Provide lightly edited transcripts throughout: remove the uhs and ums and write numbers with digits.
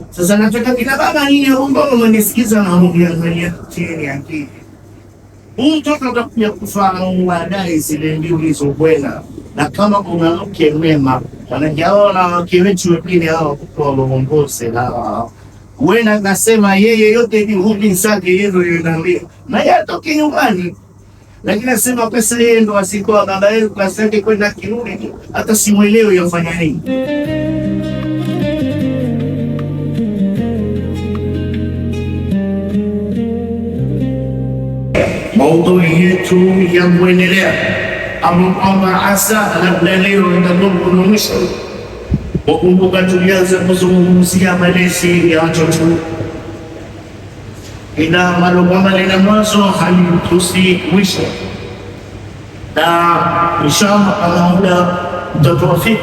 Sasa nataka kina baba nini ambao mnanisikiza na mniangalia chini akili. Huu mtoto utakuja kufahamu baadaye zile ndio ulizokwenda. Na kama kuna mke mwema, wanajaona wake wetu wengine hao kwa uongozi na wena nasema yeye yote juhudi zake hizo yanaambia. Na yeye atoke nyumbani. Lakini nasema pesa yeye ndo asikoa baba yake kwa sababu kwenda kirudi hata simuelewi yafanya nini. Maudhui yetu ya kuendelea kwamba asa labda leo ndio mwisho. Wakumbuka tulianza kuzungumzia malezi ya watoto. Ina maana kwamba lina mwanzo halitusi mwisho. Na inshallah kama muda tutafika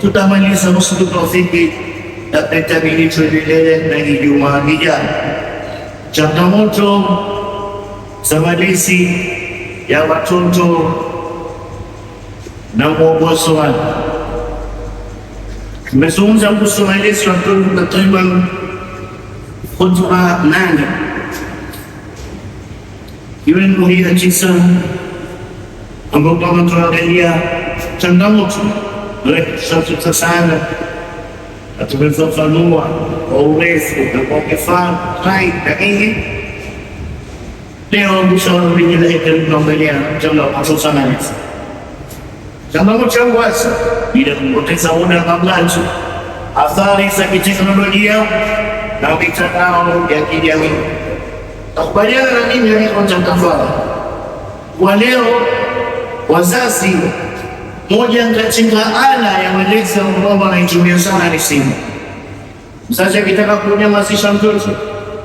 tutamaliza nusu tutafiki na tutabidi tuendelee na Ijumaa ijayo. Changamoto za malezi ya watoto na mwongozo wake. Tumezungumza kuhusu malezi ya watoto takriban hotuba 8 ikiwemo hii ya 9 ambapo kama tunaangalia changamoto za sana na tumefafanua kwa urefu na kwa kifaa hai lakini leo mwisho vingine tunaangalia changamoto za malezi. Changamoto ya kwanza bila kupoteza muda kabla athari za kiteknolojia na mitandao ya kijamii. Nakubaliana na mimi nilichotafanya. Kwa leo wazazi moja katika ala ya malezi ambao wanaitumia sana ni simu. Mzazi akitaka kunyamazisha mtoto,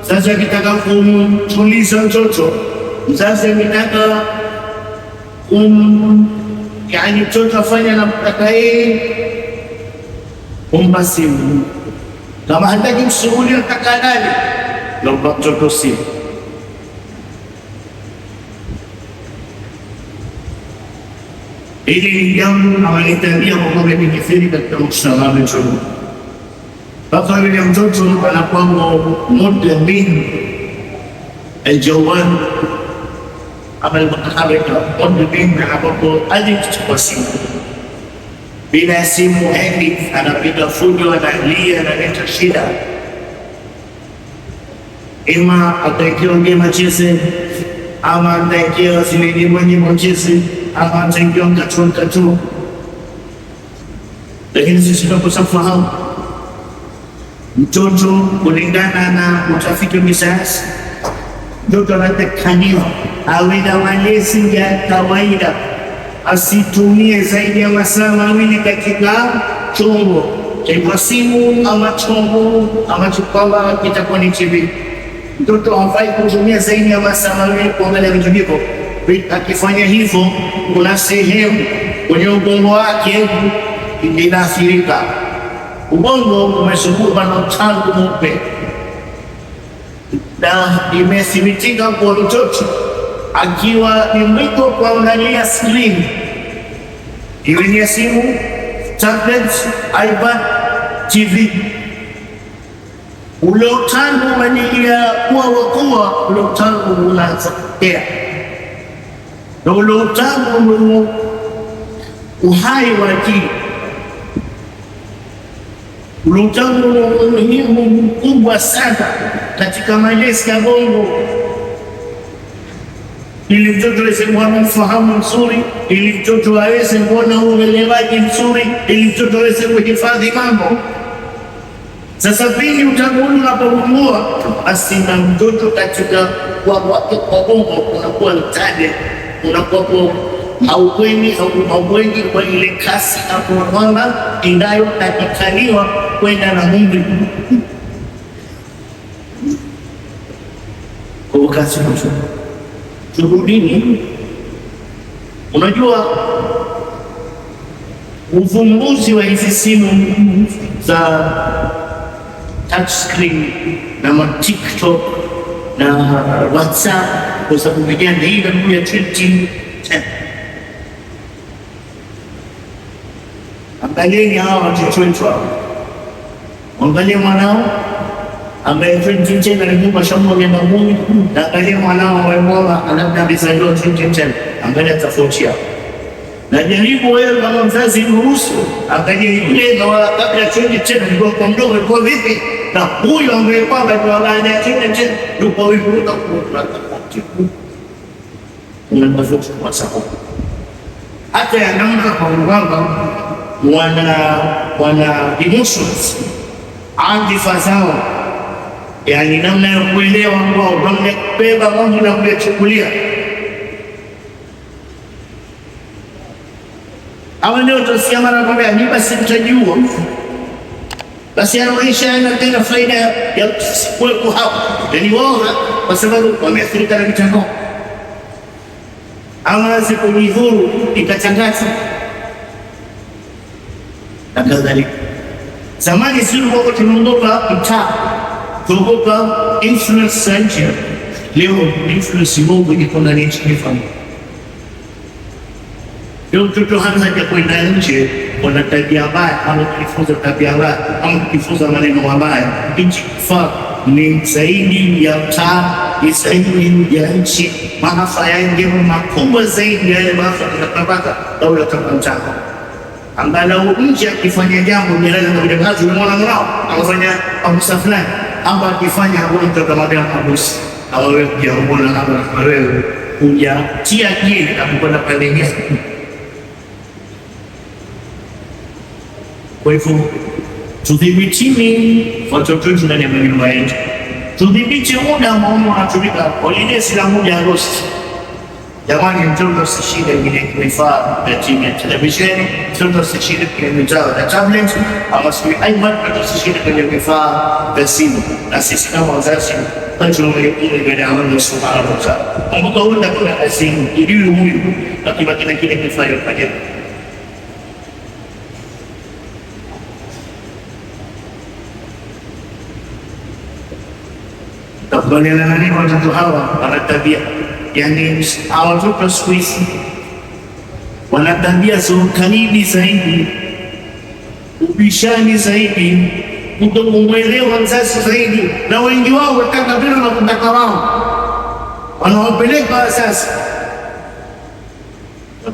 mzazi akitaka kumtuliza mtoto, mzazi akitaka yani mtoto afanya na mtaka yeye kumpa simu. Kama hataki mshughulia mtaka nani, naomba mtoto simu. Hili jambo awalitabia kwa kwamba ni kifiri katika mshtama wetu. Baba yule mtoto anakuwa muda mingi الجوال ama المتحركة muda mingi ambapo alichukua simu. Bila simu hendi anapiga fujo, analia, analeta shida. Ima atakiwa ngema cheze, ama atakiwa zile nyimbo cheze, ama atakiwa katun. Lakini sisi tunapofahamu mtoto kulingana na utafiti wa sayansi, mtoto anatakaniwa awe na malezi ya kawaida, asitumie zaidi ya masaa mawili katika chombo cha simu ama chombo ambacho kwamba kitakuwa ni TV. Mtoto hafai kutumia zaidi ya masaa mawili kuangalia vitu hivyo. Akifanya hivyo, kuna sehemu kwenye ubongo wake inaathirika. Ubongo umezungukwa na utangu mweupe, na imethibitika kwa mtoto akiwa ni mwiko kuangalia screen, iwe ni simu, tablet, iPad, TV, ule utangu umenilia kuwa ule utangu unaanza kupotea, na ule utangu uhai wa akili. Ule utangu muhimu mkubwa sana katika malezi ya bongo, ili mtoto aweze kuwa na ufahamu mzuri, ili mtoto aweze kuwa na uelewaji mzuri, ili mtoto aweze kuhifadhi mambo. Sasa pindi utangu unapopungua, basi na mtoto katika kwa bongo unakuwa mtade, unakuwa hauendi kwa ile kasi hapo kwamba inayotakikaniwa kwenda na umri. Kwa wakati mzuri turudini. Unajua uvumbuzi wa hizi simu za touch screen na TikTok na WhatsApp, kwa sababu vijana hii ndio ya 2010. Angalieni hawa watoto wetu hao, angalia mwanao ambaye 2010 alikuwa shammoja na Mungu, na angalia mwanao wa Mola labda amezaliwa 2010, angalia tofauti yao. Na jaribu wewe kama mzazi ruhusu, angalia yule na kabla ya 2010 alikuwa kwa mdogo, alikuwa vipi, na huyu ambaye kwamba kwa baada ya 2010 yuko hivyo, utakuwa kuna tofauti kwa sababu hata ya namna kwa kwamba wana emotions andifa zao, yani namna ya kuelewa ambao namna ya kubeba mambo na kuyachukulia. Hawa ndio utasikia mara kwa mara, ni basi mtajua, basi anaonyesha ana tena faida ya kuwepo hapo, ni wao kwa sababu wameathirika na mitandao, ama zikujidhuru ikatangaza na kadhalika. Zamani sisi tulikuwa tunaondoka mtaa, tulikuwa influence center. Leo influence moja iko ndani ya familia. Leo mtoto hana haja kwenda nje, kuna tabia mbaya, ama kujifunza tabia mbaya, ama kujifunza maneno mabaya. Nchi kufaa ni zaidi ya mtaa, ni zaidi ya nchi. Maafa yake makubwa zaidi ya maafa tunapata daula kama mtaa. Angalau nje akifanya jambo ni lazima kuja kazi, unaona nao anafanya abusa fulani, ama akifanya hapo mtoto mmoja abusa au wewe unaona hapa wewe kuja tia kile na pale nje. Kwa hivyo tudhibitini watoto wetu ndani ya nyumba yetu, tudhibiti muda ambao unatumika holidays la muda Agosti. Jamani, mtoto usishinde kile vifaa vya televisheni, mtoto usishinde kwenye mitandao ya tablet, ama iPad, mtoto usishinde kwenye vifaa vya simu. Na sisi kama wazazi tunamwelekeza mbele ya Allah subhanahu wa ta'ala, kumbuka huenda kuna asimu ili huyu akiwa kile kifaa yofanya. Takubaliana na nini watoto hawa wana tabia, yani hawatoka siku hizi wana tabia za ukaribi zaidi, ubishani zaidi, kutomwelewa mzazi zaidi, na wengi wao wataka vile na kutaka wao wanawapeleka wazazi.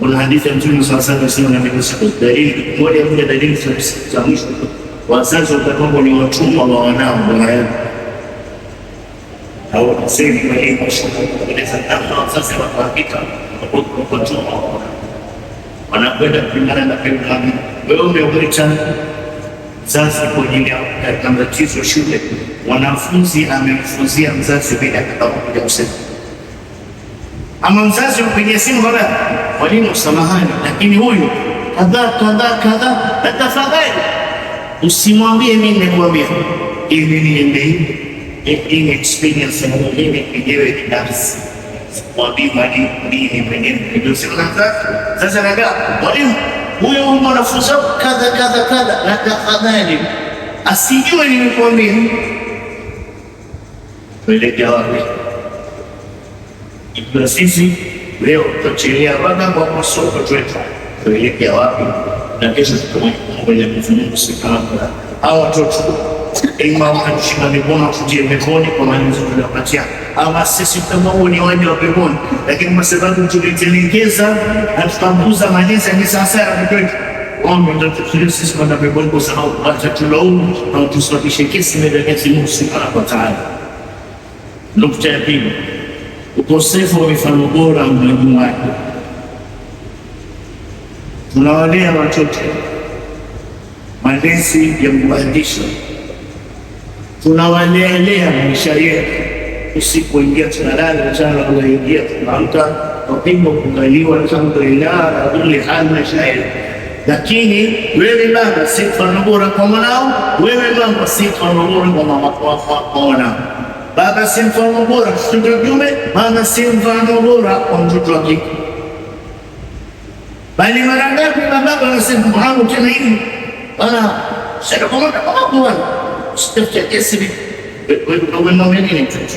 Kuna hadithi ya Mtume sallallahu alaihi wasallam inasema dalili moja ya dalili za mwisho, wazazi watakuwa ni watumwa wa wanao au nasema kwa hiyo kueleza namna wazazi wanapita kwa chuma wanakwenda kulingana na programu. Wewe umeuleta mzazi kwa ajili ya matatizo shule, wanafunzi amemfunzia mzazi bila atakapokuja kusema, ama mzazi mpigie simu bwana mwalimu samahani, lakini huyu kadha na tafadhali usimwambie mimi nimemwambia ili niende in experience na mwenyewe kijewe binafsi mwambie mwalimu mimi mwenyewe ndio sasa naga mwalimu huyo mwanafunzi kadha na tafadhali asijue nimekuambia. Tuelekea wapi? Ikiwa sisi leo tutachelea baba kwa masomo yetu, tuelekea wapi? Na kesho tutakuja kufanya msikamo au watoto ima wanashika mikono kutia mikono kwa maneno tunayopatia, ama sisi kama ni waje wa peponi, lakini kwa sababu tulitelekeza na tukambuza malezi ni sasa ya mtoto wangu ndio sisi kwenda peponi kwa sababu hata tulaumu na tusababishe kesi mbele ya Mungu Subhanahu wa Ta'ala. Nukta ya pili, ukosefu wa mifano bora mwalimu wake. Tunawalea watoto malezi ya kuadisha, tunawalelea maisha yetu. Usipoingia tunalala, mchana unaingia tunaamka, wapingo kukaliwa, alhamdulillah na kule hali maisha yetu. Lakini wewe baba si mfano bora kwa mwanao, wewe mama si mfano bora kwa mama wako mwanao. Baba si mfano bora kwa mtoto wa kiume, mama si mfano bora kwa mtoto wa kike. Bali mara ngapi baba anasema Muhammad tena hivi bana sasa kwa bwana sitafutia kesi wewe na mimi ni mtoto.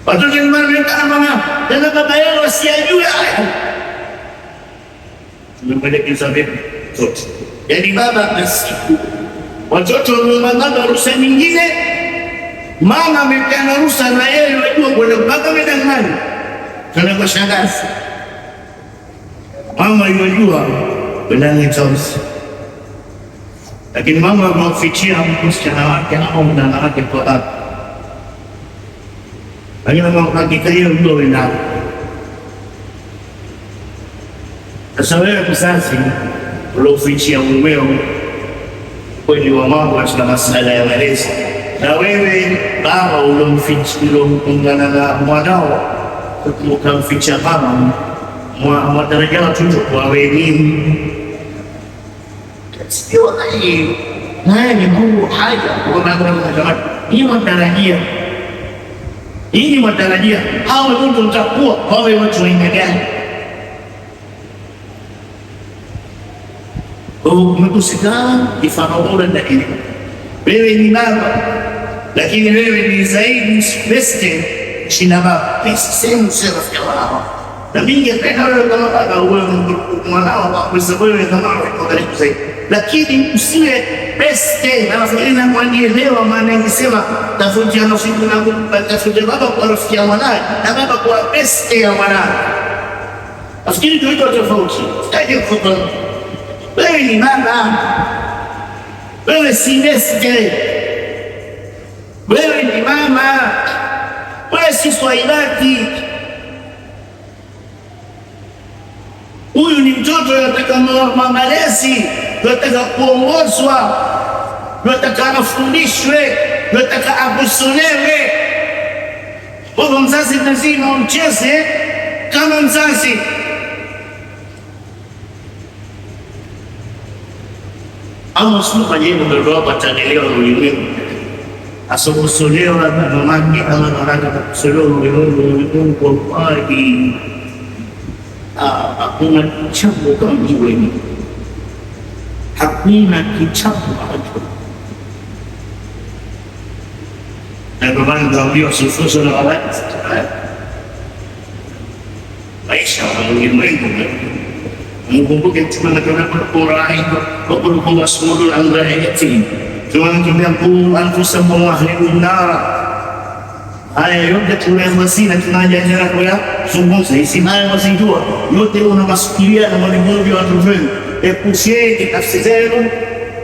Watoto ni mama kama tena baba yao asiyajue haya. Tumepelekeza vipi mtoto? Yaani baba asiku watoto wamemaliza ruhusa nyingine Mama amepeana ruhusa na yeye wajua kwenda mpaka medangani kwenda kwa shangazi. Mama yajua kwenda Nitosi, lakini mama amemfichia msichana wake au mdana wake kwa hapa, lakini mama hakika hiyo ndio wenda. Sasa wewe mzazi uliofichia mumeo kweli wa mambo katika masuala ya malezi, na wewe baba ulioungana na mwanao ukamficha mama, mwatarajia watoto kwa elimu. Sio hii haya ni Mungu haja kwa maana hii matarajia hao watoto watakuwa wawe watu wa aina gani? Umekusikana ifano bora na ile wewe ni baba, lakini wewe ni zaidi beste china baba sehemu sio rafiki wao. Na mimi ningependa wewe kama baba uwe mwanao kwa wewe kama kwa karibu zaidi, lakini usiwe beste na rafiki na mwanielewa. Maana ningesema tafutia rafiki na tafutia baba kwa rafiki ya mwanae na baba kwa beste ya mwanae, nafikiri ndio tofauti. Sitaje kufuata. Wewe ni mama, wewe si beste, wewe ni mama, wewe si swahilati. Huyu ni mtoto anataka malezi, anataka kuongozwa, anataka afundishwe, anataka akosolewe. Kwa mzazi lazima umcheze kama mzazi. Ama sio jengo ndio hapa tanelewa ulimwengu. Asokosolewa na mamake ama nataka kusolewa ulimwengu kwa kweli. Hakuna kichapo kama jiwe. Hakuna kichapo hapo. Na kwa maana ndio sifosho na wala. Maisha ya ulimwengu. Mkumbuke tunataka Qur'an kwa kulikuwa sura al-Yatim. Tunataka anfusahum wa ahlihim nar. Haya yote tunayosina tunajadiliana kwa zungumza hizi nayo wazijua yote, una masuala na malengo ya watu wenu. Epusheni nafsi zenu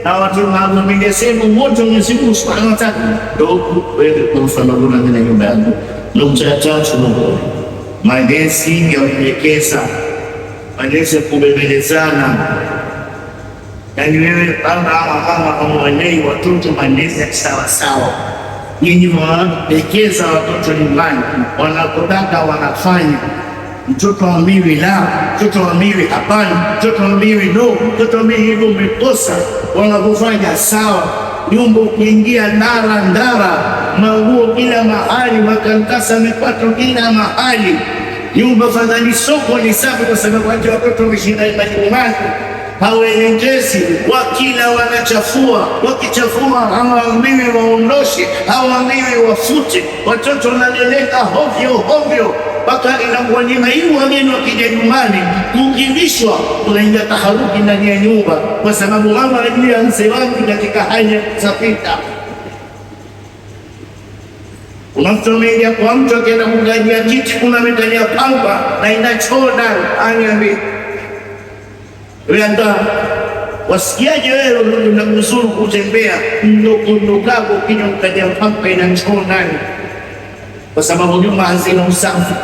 na watu wanaoambia sema wote Mwenyezi Subhanahu wa Ta'ala ndio wewe kwa mfano na nyumba yangu ndio tatu magesi ya kuelekeza malezi kubembelezana. Yaani wewe baba ama mama wanei watoto malezi ya sawa sawa. Nyinyi mwaelekeza watoto nyumbani, wanapotaka wanafanya. Mtoto ambiwi la, mtoto ambiwi hapana, mtoto ambiwi no, mtoto ambiwi hivyo umekosa. Wanapofanya sawa, nyumba ukiingia ndara, manguo kila mahali, makaratasi yamepata kila mahali. Nyumba fadhali soko ni safi kwa sababu watoto wameshinda nyumbani. Hawaelekezi, wakila wanachafua, wakichafua hawaambiwi waondoshe, hawaambiwi wafute. Watoto wanaleleka hovyo mpaka inakuwa ni aibu wageni wakija nyumbani kukivishwa, unaingia taharuki ndani ya nyumba kwa sababu mama anajua mzee wangu katika hali ya kusafita. Unamtomea kwa mtu akienda kugajia kiti, kuna metalia pamba na inachoda aniambie wewe ndo wasikiaje wewe unamzuru kutembea ndogo kako kija mkadia pamba inachoda kwa sababu nyumba hazina usafi.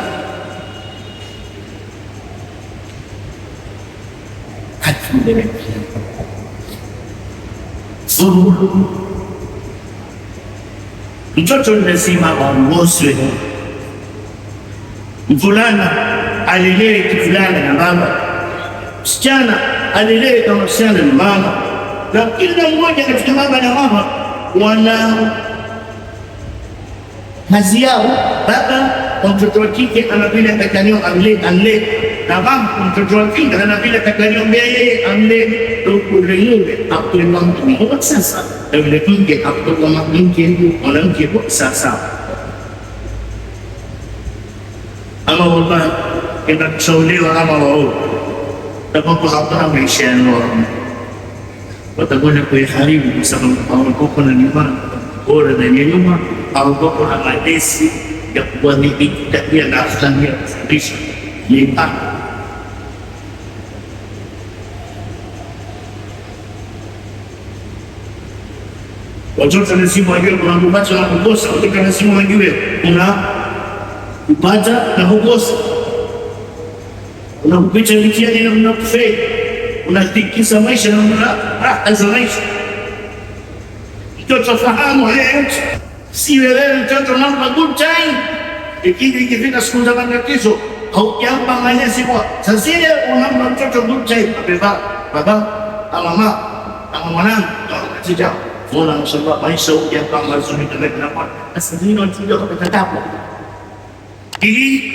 Mtoto lazima aongozwe. Mvulana alelewe kivulana na mama, msichana alelewe kama msichana na mama, na kila mmoja katika baba na mama wana kazi yao. Baba kwa mtoto wa kike anavile atakaniwa amlee, na mama kwa mtoto wa kike anavile atakaniwa yeye amlee. Tukulewe akilima mtu kwa sasa na vile kinge akutoka mwanamke kwa sasa. Ama wala kenda kushauriwa ama wao tabapo hapana maisha yao watakwenda kuiharibu kwa sababu hawako na nyumbani. bora ndani ya nyumba, ambapo na malezi ya kuwadhibiti tabia na akhlaki ya kufundisha mipaka. Watoto lazima wajue kuna kupata na kukosa. Watoto lazima wajue kuna kupata na kukosa, kuna kupita mitihani na kuna kufeli, kuna tikisa maisha na kuna raha za maisha. Mtoto fahamu haya yote, si wewe mtoto nampa good time, ikifika siku za matatizo haujampa malezi kwa sasa. Ile unampa mtoto good time, baba ama mama ama mwanangu katika Mola mashallah maisha huja kama mazuri na kwa sasa ndio tunakuja kupata tabu ili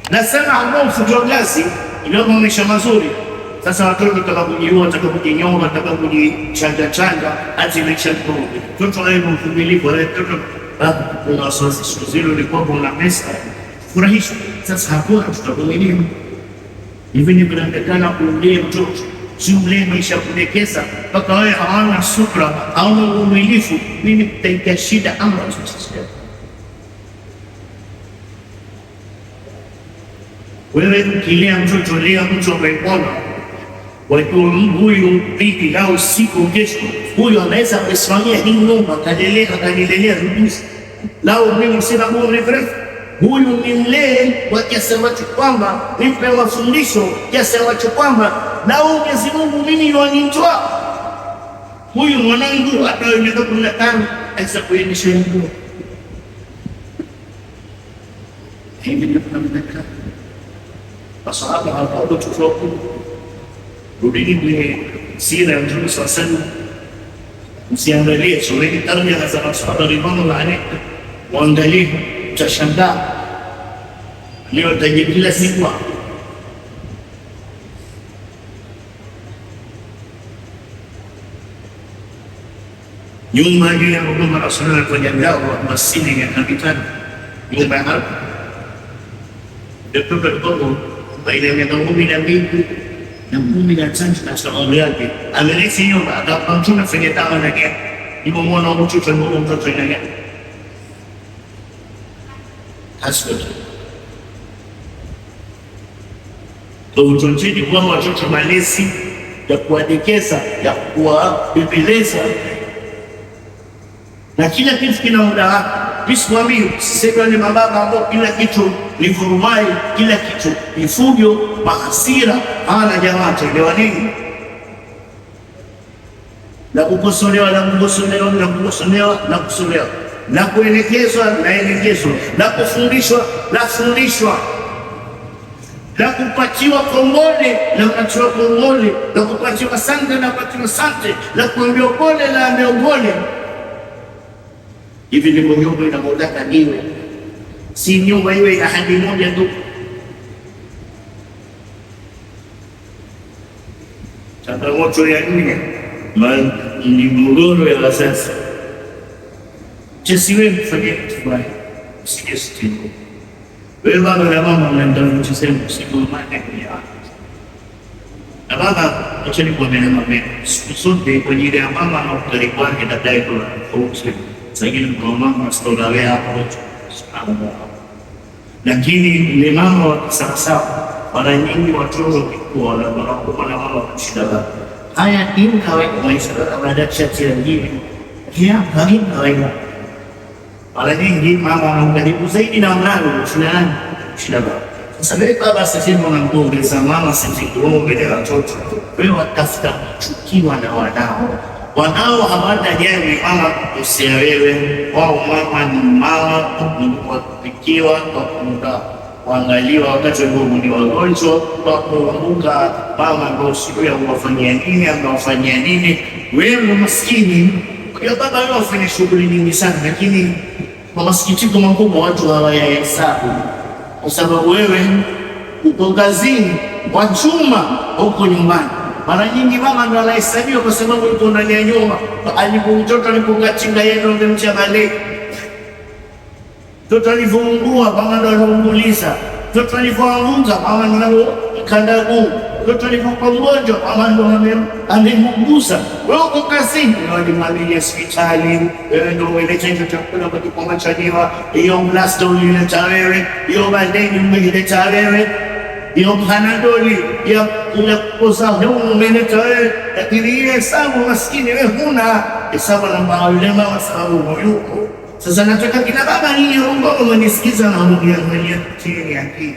nasema ambao mfujo gazi ndio maisha mazuri. Sasa watoto watakapojiua, watakapojinyonga, watakapojichanga changa hadi maisha kurudi. Mtoto leo mvumilivu, leo mtoto kuna wasiwasi siku zile ulikuwa una pesa furahisha. Sasa hakuna tutakuvumilivu hivi, ni kunatakana kuulia mtoto jumle maisha kudekeza mpaka wewe hawana subra, hauna uvumilivu, mimi kutaika shida ama tutashinda. Wewe ukilea mtoto leo mtu amepona, wajua huyu vipi au siku kesho huyu anaweza kusimamia hii nyumba, akalelea rudusi lao. Mimi sina umri mrefu, huyu ni mlee wa kiasi ambacho kwamba nipe mafundisho kiasi ambacho kwamba lau Mwenyezi Mungu mimi wanitoa huyu mwanangu hata miaka 15 aweza kuendesha nguo hivi. Ndio tunataka masahaba hapa tutoke rudini sira ya Mtume sallallahu alaihi wasallam, msiangalie sura tarbiya za masahaba ridwanullah alayhi, muangalie utashangaa leo tajibila siku nyumba ile ya huduma Rasulullah kwa jangao masini ya kapitani nyumba ya hapo ndio tuko baina ya miaka 12 na 15 na shauri yake amelisi hiyo baada tunafanya tawa na yake ipo mwana wa mtoto ina yake hospital. Tunataka kwa watoto malezi ya kuwadekeza, ya kuwabembeleza, na kila kitu kina muda wake. Bismillah, sisi ni mababa ambao kila kitu ni furumai, kila kitu ni fujo, mahasira. Hala jamaa tuelewa nini? Na kukosolewa na kuelekezwa na kufundishwa na kupatiwa kongole na kupatiwa sante na kupatiwa sante na kuambiwa pole na ambiwa pole. Hivi ndivyo nyumba inavyotaka iwe, si nyumba iwe ina hadi moja tu. Changamoto ya nne ni mgogoro ya wazazi. Siwe mfanye kitu fulani, usije sitini. Wewe baba na mama mnaenda mchisema siku moja ya na baba acheni kuongelea mama siku zote kwa ajili ya mama na ukali wake na dai kwa focus. Sasa kwa mama story hapo lakini ni mama wa sasa mara nyingi watoto kwa wanakuwa na mama shida haya in kawaida maisha baada ya chati nyingine ya kawaida. Mara nyingi mama anamkaribu zaidi na mwanangu fulani shida. Sasa baba sasa unamgongeza mama sisi kuombe na watoto wewe watafuta kuchukiwa na wanao hawana jali mama kusia wewe wao. Mama ni mama, kupikiwa kwa muda kuangaliwa wakati ni wagonjwa, kwa kuamka mama ndio siku ya kuwafanyia nini, amewafanyia nini. Wewe maskini kwa baba wewe wafanya shughuli nyingi sana, lakini kwa masikitiko makubwa watu hawayahesabu, kwa sababu wewe uko kazini kwa chuma huko nyumbani. Mara nyingi mama ndo anahesabiwa kwa sababu yuko ndani ya nyumba. Mtoto alipokachinga yeye ndo ndemcha bale, mtoto alivoungua mama ndo anaunguliza, mtoto alivoanguka mama ndo kanda guu. mtoto alipokuwa mgonjwa, mama ndo amemugusa. Wewe uko kazini, unalimalilia hospitali, wewe ndo umeleta hicho chakula kwa kipoma cha jiwa, hiyo mlasta ulileta wewe, hiyo bandeni umeleta wewe, hiyo panadoli ya kupoza umeleta wewe, lakini ile hesabu maskini wewe huna hesabu na maulema wa sababu huyuko. Sasa nataka kina baba hii ongo mnisikiza na uniangalia chini ya hii.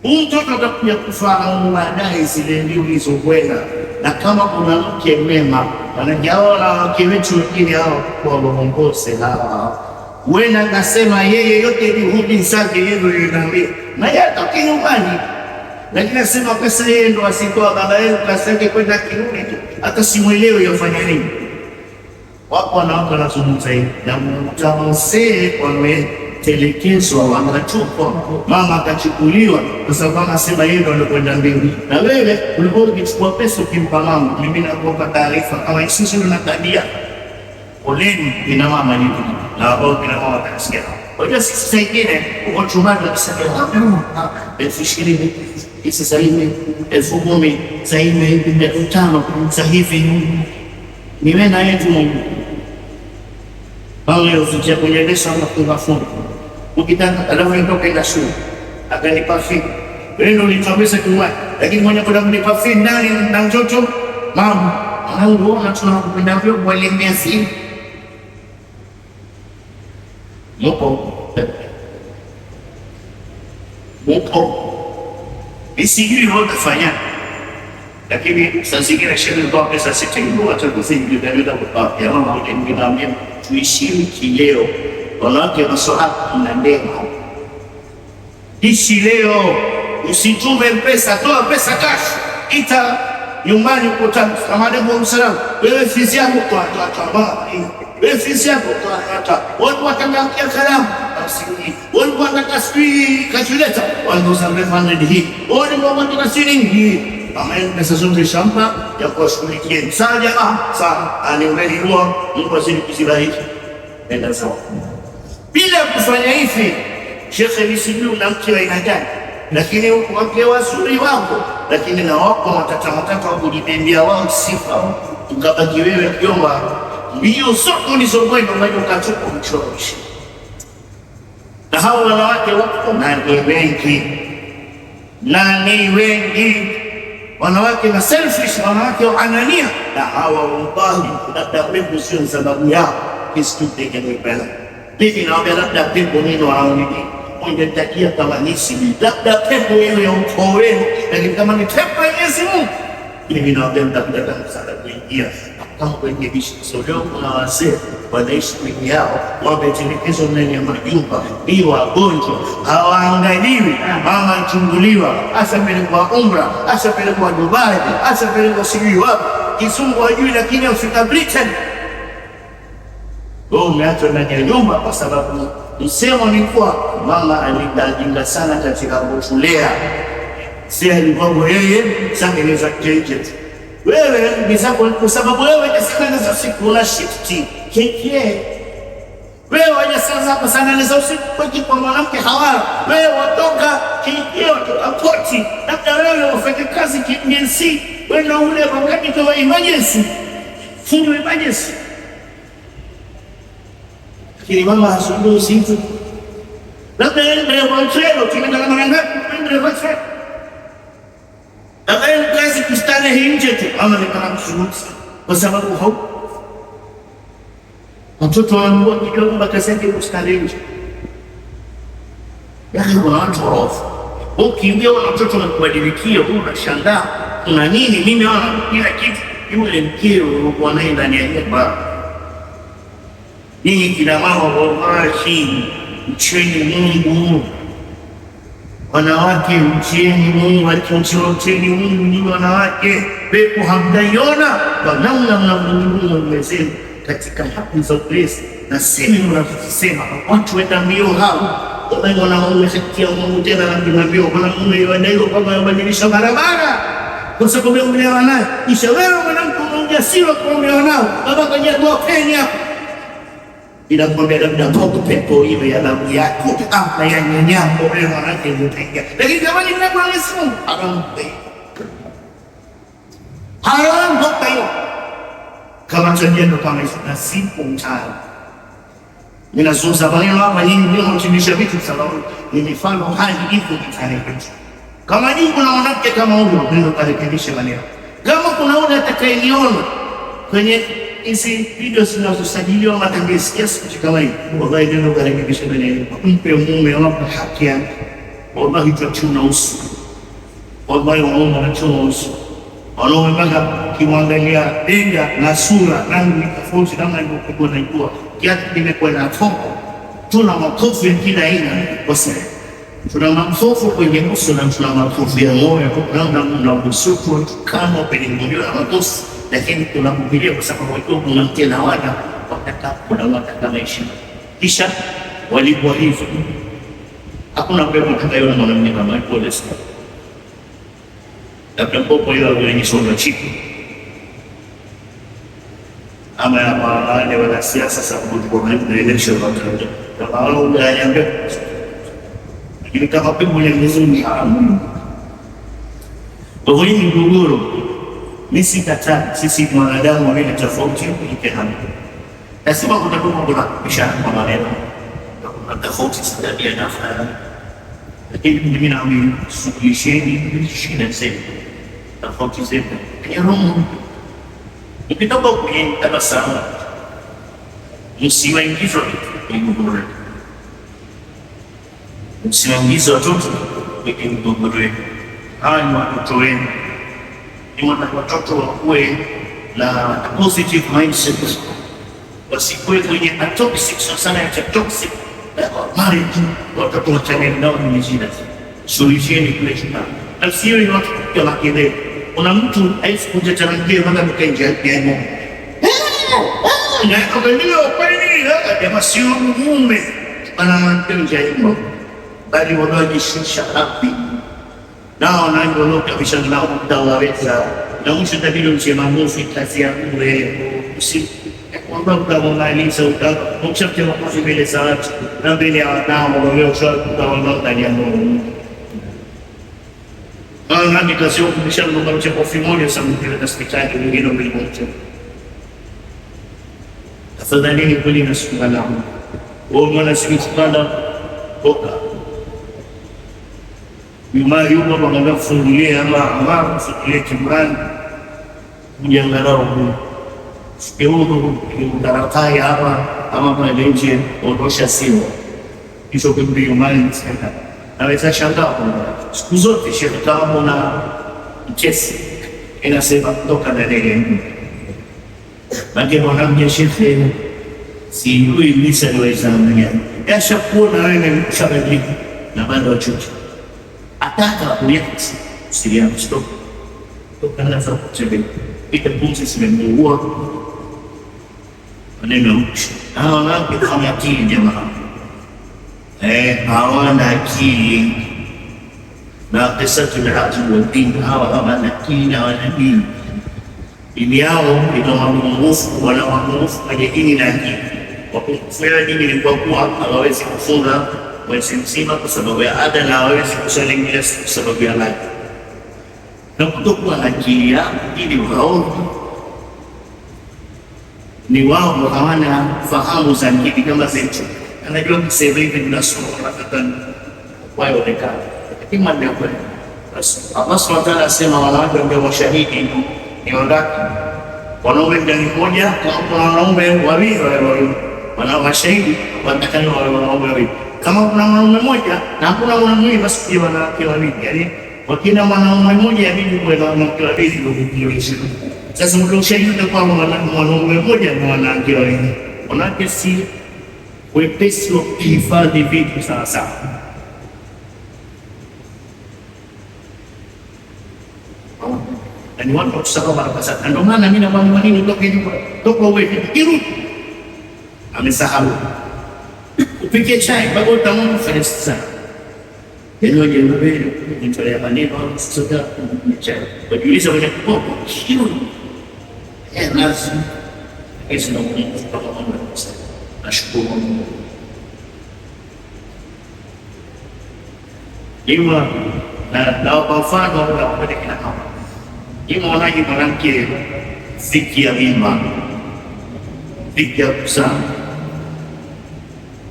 Mtoto atakuja kufahamu baadaye zile ndio ulizokwenda, na kama kuna mke mwema wanajaona wake wetu wengine hao kwa waongoze hawa. Wewe nasema yeye yote juhudi zake yeye ndio yanaambia. Na yeye atoke nyumbani. Lakini nasema pesa yeye ndo asitoa baba yake pesa yake kwenda kirudi tu. Hata simuelewe yafanya nini. Wapo wanawake wanazungumza hivi, na mtamsee wametelekezwa, wanatupwa, mama akachukuliwa kwa sababu anasema yeye ndo alikwenda mbinguni. Na wewe ulikuwa ukichukua pesa ukimpa mama, mimi nakupa taarifa kama sisi tuna tabia. Poleni ina mama hivi na ambao kina mama wanasikia. Kwa hiyo sisi saingine uko chumbani tunasema 20,000 hizi sasa hivi 10,000 sasa hivi 5,000 sasa hivi ni wewe na yeye tu Mungu. Bali usitie kunyelesha na kufunga. Ukitaka alafu ndio kaenda shule. Akanipa fee. Wewe ndio ulitabisa kwa. Lakini mwenye kwenda kunipa fee ndani na mtoto mama, anaona tunakupenda vyo kuelemea si. Mupo. Isijui wote fanya. Lakini sasa zingine sheria kwa pesa sitainua hata kuzingi ndio kwa ya mama ndio tuishiri kileo. Wanawake wasahau na ndema. Ishi leo, usitume pesa, toa pesa cash. Ita nyumbani ukutana kama ndio msalama. Wewe fizi yako toa baba. Wewe fizi yako toa. Watu watangakia kalamu. Wale wanataka siri kachuleta. Wanauza 500 hii. Wale wanataka siri hii. Amen. Pesa zote shamba ya kushughulikia. Sawa jamaa, sawa. Anieleza Mungu azidi kuzibariki. Nenda sawa. Bila kufanya hivi, Sheikh Elisiju na mke wa aina gani? Lakini wake wazuri wako, lakini na wako wataka kujibembea wao sifa. Ukabaki wewe kiomba mbio zote ulizokwenda unajua ukachukua mchoroshi. Na hao wanawake wako nani wengi wanawake na selfish, wanawake wa anania, na hawa wallahi labda pepo sio sababu yao kisituteke mbele. Mimi naomba labda pepo nini waoniki ungetakia kama nisi, labda pepo hiyo ya ukoo wenu, lakini kama ni pepo ya Mwenyezi Mungu, mimi naomba mtakuja msaada kuingia kama kwenye bishi. Leo kuna wazee wanaishi kwenye yao, wametelekezwa ndani ya majumba, ni wagonjwa, hawaangaliwi. Mama mchunguliwa, asapelekwa umra, asapelekwa Dubai, asapelekwa sijui wapi, Kizungu hajui, lakini afika Britain. Umeachwa ndani ya nyumba kwa sababu msemo ni kuwa mama alidajinga sana katika kutulea. Si alikuwa yeye sangeleza keje. Wewe ni zako kwa sababu wewe unasema usiku una shifti keke. Wewe unasema hapa sana ni usiku kwa kipo mwanamke hawala. Wewe watoka kike watoka poti. Labda wewe ufanye kazi KMC. Wewe na ule wakati kwa emergency. Fungu emergency. Kile mama hasubiri usiku. Labda yeye ndio mwanzo tunaenda na ngapi ndio mwanzo. Abaye kazi kustana nje tu ama ni kama mshuhusi kwa sababu hau mtoto wangu kidogo bakasenge kustana nje. Yaani watu roho. Ukiingia na mtoto na kubadilikia unashangaa kuna nini? Mimi naona kila kitu yule mkeo alikuwa naye ndani ya nyumba. Hii kila mama wallahi mcheni Mungu. Wanawake mcheni Mungu, mcheni Mungu ni wanawake. Pepo hamdaiona kwa namna mnamwomba Mwenyezi katika haki za Kristo. Na sisi tunasema watu wenda mbio hao wanaona wameshakia Mungu tena na mbio wanamume wanaiyo kama yabadilisha barabara kwa sababu umeolewa naye. Kisha wewe mwanamke unajisiwa kuolewa nao baba kaja kwa Kenya bila kumwambia labda mtoto pepo hiyo ya damu yako ama ya nyanyako wewe mwanamke unataka. Lakini kama ni mwanamke Mungu akampe kama tendo kama hizo, na sipo mtaani. Ninazungumza maneno hapa nyingi ndio mtindisha vitu sababu ni mifano hai iko kitani kwetu. Kama nyinyi kuna mwanamke kama huyo, ndio karekebisha maneno. Kama kuna yule atakayeniona kwenye hizi video zinazosajiliwa matembezi kiasi kama hivi, wallahi ndio karekebisha maneno. Mpe mume wako haki yake. Wallahi tutachuna uso. Wallahi wanachuna uso. Wanaume mpaka kimwangalia denga na sura rangi tofauti namna ilivyokuwa naijua kiasi kimekuwa na toko. Tuna makofi kila aina kwa sababu tuna makofi kwenye uso na tuna makofi ya moyo na usuku kama kwenye moyo na makofi, lakini tunamhubiria kwa sababu wajua mwanamke na wana wakataka maisha. Kisha walikuwa hivyo, hakuna mbegu tutaiona mwanamke kama pole sana. Labda popo hiyo wenye sura chiki ama ya wale wanasiasa sababu kwa maana election watu kama wao unaniambia, lakini kama pepo ni vizuri hamu kwa hiyo mgogoro. Mimi sikataa, sisi wanadamu wale tofauti kwa hamu, lazima kutakuwa kuna kubishana kwa maneno, kuna tofauti sana ya nafsi, lakini mimi naamini suluhisheni shida zetu tofauti zetu ya roho. Ukitoka kwenye tabasamu, msiwaingize kwenye mgogoro, msiwaingize watoto kwenye mgogoro. Hawa ni watoto wenu, ni watoto wakuwe na positive mindset, wasikuwe kwenye toxic sana ya toxic marriage. Watoto wachane nao ni shida, suluhisheni kule shida. Asiwe ni watu kwa kelele. Kuna mtu aisikuja changia mpaka mkaingia hapo. Na kabla kweli kama sio mume anamtendea hivyo, bali wanajishusha hapi. Nao ndio kabisa nao mtawaweza. Na mwisho tabiri msema mufi kazi ya wewe. Kwamba utamaliza utamchapia makofi mbele za watu na mbele ya wanao wao utaona ndani ya moyo. Nani kazi yako kubishana na mtu kwa fimoja sana kwa hospitali mwingine mmoja. Tafadhali kweli nasukana. Wao mwanasikia boka. Yuma banga kufungulia ama kufungulia kimrani. Mjangarao. Sio ndaratai hapa ama kwa nje ondosha simu. Hicho kitu yumani sana. Naweza shangaa siku zote shirikamo na mchesi inasema kutoka ndani. Baki mwanamke shefe si yule misa niweza mwenye yasha kuona wewe mshabiki na bado wachuki ataka kuliax siria stop tokana za kuchebe ita pumzi simemuua maneno hawana kama akili jamaa. Hawana akili na pesa tunahaji wadini hawana akili na hawana dini. Dini yao ina mambo wana mambo kwenye dini na akili. Wakufanya dini ni kwa kuwa hawawezi kufunga mwezi mzima kwa sababu ya ada na hawawezi kusalimia kwa sababu ya laji. Na kutokuwa na akili yao ili waone ni wao hawana fahamu za akili kama zetu. Anajua kusema hivi tunasoma wakati waonekana. Lakini mambo yako Allah Subhanahu wa ta'ala asema wanawake ndio mashahidi ni wangapi? Wanaume ndani moja kwa wanaume wawili wana mashahidi watakani wanaume wawili. Kama kuna mwanaume mmoja na hakuna mwanamke basi pia wanawake wawili. Yaani wakina mwanaume mmoja inabidi kuwe na wanawake wawili ndio hiyo. Sasa mtu ushahidi kwa mwanaume mmoja na wanawake wawili. Wanawake si wepesi wa kuhifadhi vitu sawa sawa. Na ni watu kusema baraka sana. Ndio maana mimi na mama nini utoke nyumba, toka wewe kirudi. Amesahau. Upike chai bado utaona fresh sana. Ndio wewe nitolea maneno soda chai. Wajiuliza wewe kwa kirudi. Lazima hizo ndio kwa mambo sana. Nashukuru Mungu. Ima na kwa mfano na kupeleka kama ima wanaji mwanamke ziki ya mimba dhiki ya kusama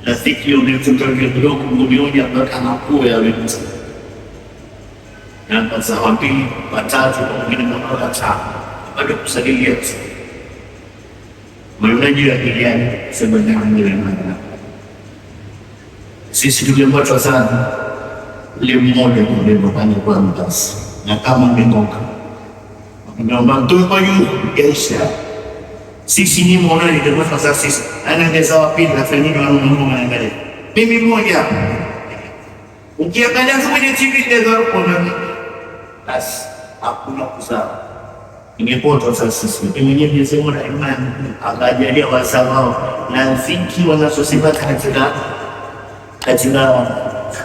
na dhiki ya ulifuta kidogo milioni ambayo anakuwa ya winzi na kwanza wapili watatu wengine kama watano bado kusalilia mwenyeji ya kijani sema ni maana sisi tulimpata sana ile mmoja ndio mpani kwa mtasi na kama mmemoka naomba tuko juu kesha sisi ni mmoja ndio kwa sasa sisi anaongeza wapili na fanyeni wanaangalia mimi mmoja ukiangalia kwenye TV ndio kuna basi hakuna kuzaa ingepotwa sasa sisi mwenyewe nisema na imani akajalia wazao na ziki wanazosipata katika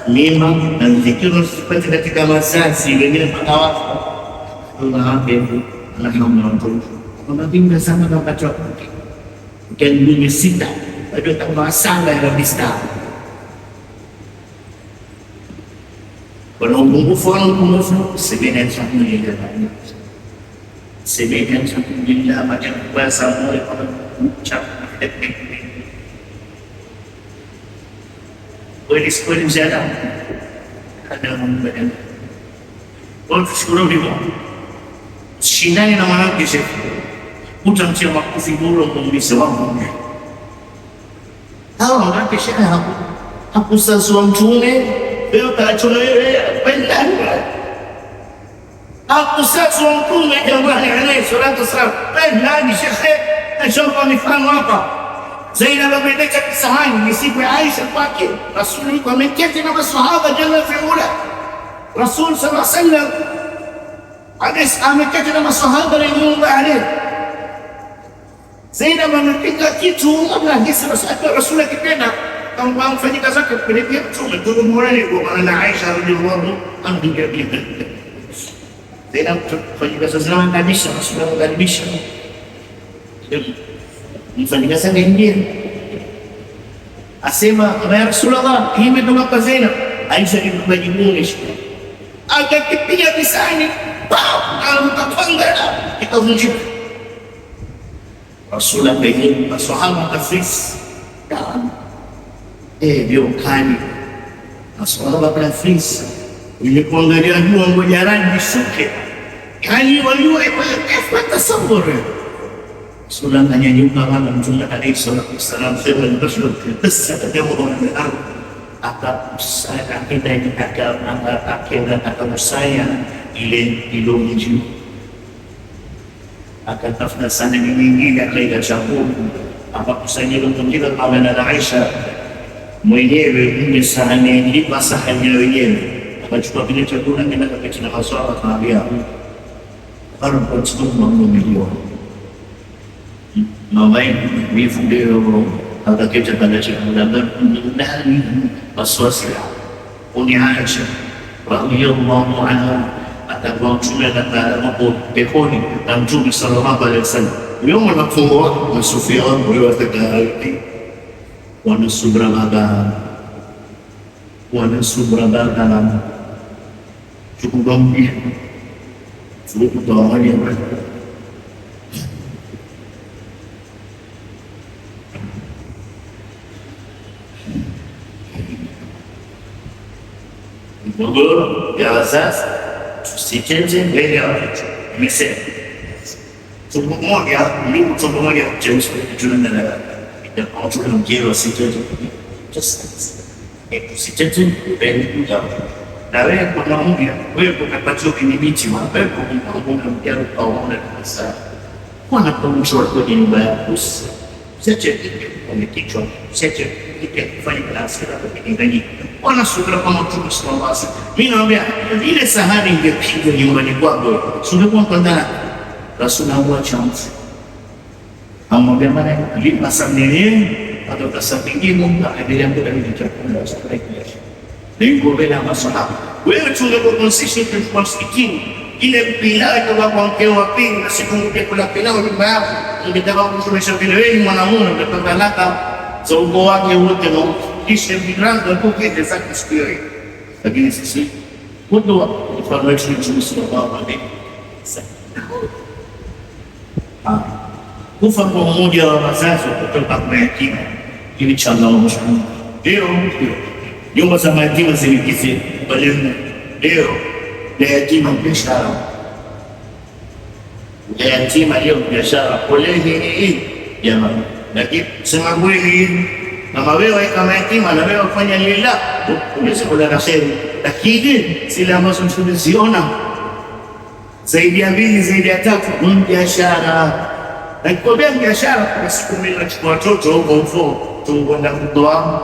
mima na ziki wanazosipata katika mazazi wengine mpaka wafu unaambia anaona mtoto unapinga sana na pato ukiangalia sita bado kama sanga ya bista upungufu sebenarnya alhamdulillah sebenarnya alhamdulillah macam bahasa mulai ucap boleh ziada ada membadan boleh sekolah di bawah shindani na mwanamke shefu utamtia makofi bora kumbisa wangu hawa mwanamke shefu hakusazwa mtume leo kaachona wewe kwenda hakusazwa mtume jamani alayhi salatu wasalam nani shekhe nashofa mifano hapa Zainab amepeleka kisahani ni siku ya Aisha kwake Rasul kwa ameketi na maswahaba jana fiula Rasul sallallahu alaihi wasallam ameketi na maswahaba na Mungu alayhi Zainab amepika kitu labda hisi Rasul akipenda kama mfanyika zake kupelekea mtume ndio morali kwa maana Aisha radhiallahu anha Zainab mfanyika sasa kabisa Rasul kabisa mfanyika sasa ndiye asema ya Rasulullah hii imetoka kwa Zainab Aisha alipojibu akakipiga bisani akamtapanga ikavunjika Rasulullah pekee maswahaba kafis ndio kani maswahaba kafis ile kuangalia jua ngoja rangi shuke kani waliwa kwa tasawuri Rasulullah anyanyuka kama Mtume alayhi salatu wasallam sema Rasul basi atajamu na ardhi akakusanya akakusanya ile ilomji akatafuta sana nyingine akaenda chakula akakusanya ile kama na Aisha mwenyewe mwenye sahani ilipa sahani wenyewe akachukua kile chakula nenda kati na maswala kaambia hapo kwa sababu mambo mama hivi ndio akaketa pale chakula ndani waswasi uniacha radiyallahu anha atakuwa mtume atakapo peponi na Mtume sallallahu alaihi wasallam leo mnafungo na Sufyan wao watakaati wanasubra baga cukup gambir sulit utama dia Mundur di asas si cincin beda misal cukup moja jauh seperti jualan negara dan orang kira si cincin just itu si cincin beda juga dari ekonomi wewe ukapata kudhibiti mapepo pamoja na mjaro au na pesa kuna kumshort kwa nyumba yako siache kwenye kichwa siache kufanya kazi kwa kidingani wana subira kama Mtume sallallahu alaihi wasallam mimi naambia ile sahani ingepigwa nyumbani kwako sio kwa kwanza Rasulullah chance amwambia maana lipa samnene atau tasabiki Mungu aendelea kudai chakula cha lengo bila masahaba wewe tunapokonsisha kwa msikitini ile pilau kwa mkeo wa pili na siku kula pilau nyumba yako ungetaka kumsomesha vile wewe mwanamume utapata laka za ugo wake wote na kisha virango kwa kile za kusikia lakini sisi kutoa information to Mtume sallallahu alaihi wasallam kufa kwa mmoja wa wazazi kutoka kwa yatima ili changamoto. Leo nyumba za mayatima zilikizi bali leo na yatima biashara. Na yatima leo biashara poleni jamani. Lakini sema kweli kama wewe kama yatima na wewe ufanya lillah unaweza kula na kheri, lakini zile ambazo tunaziona zaidi ya 2 zaidi ya 3 ni biashara. Na kwa biashara kwa siku mimi nachukua watoto huko tunakwenda kutoa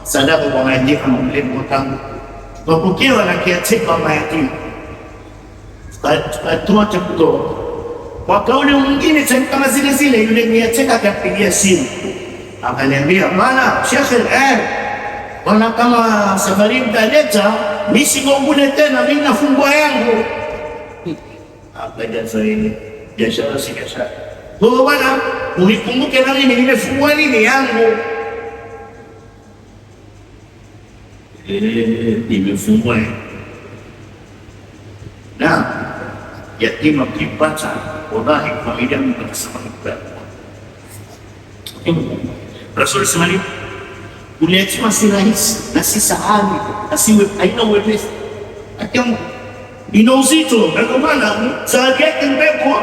sadaka kwa mayatima na mlemo tangu tukapokewa na kiatika mayatima tukatoa kutoa kwa kauli mwingine kama zile yule kiatika akapigia simu akaniambia bwana shekhe bwana kama safari mtaleta mimi sigongune tena mimi nafungua yangu akaja zaidi biashara si biashara. Kwa bwana unikumbuke na mimi nimefungua nini yangu nimefungua na yatima kipata wallahi familia mpaka sababu Rasul Ismail ule yatima si rahisi na si sahali na si haina uwepesi akimu ina uzito. Ndio maana zawadi yake mbeko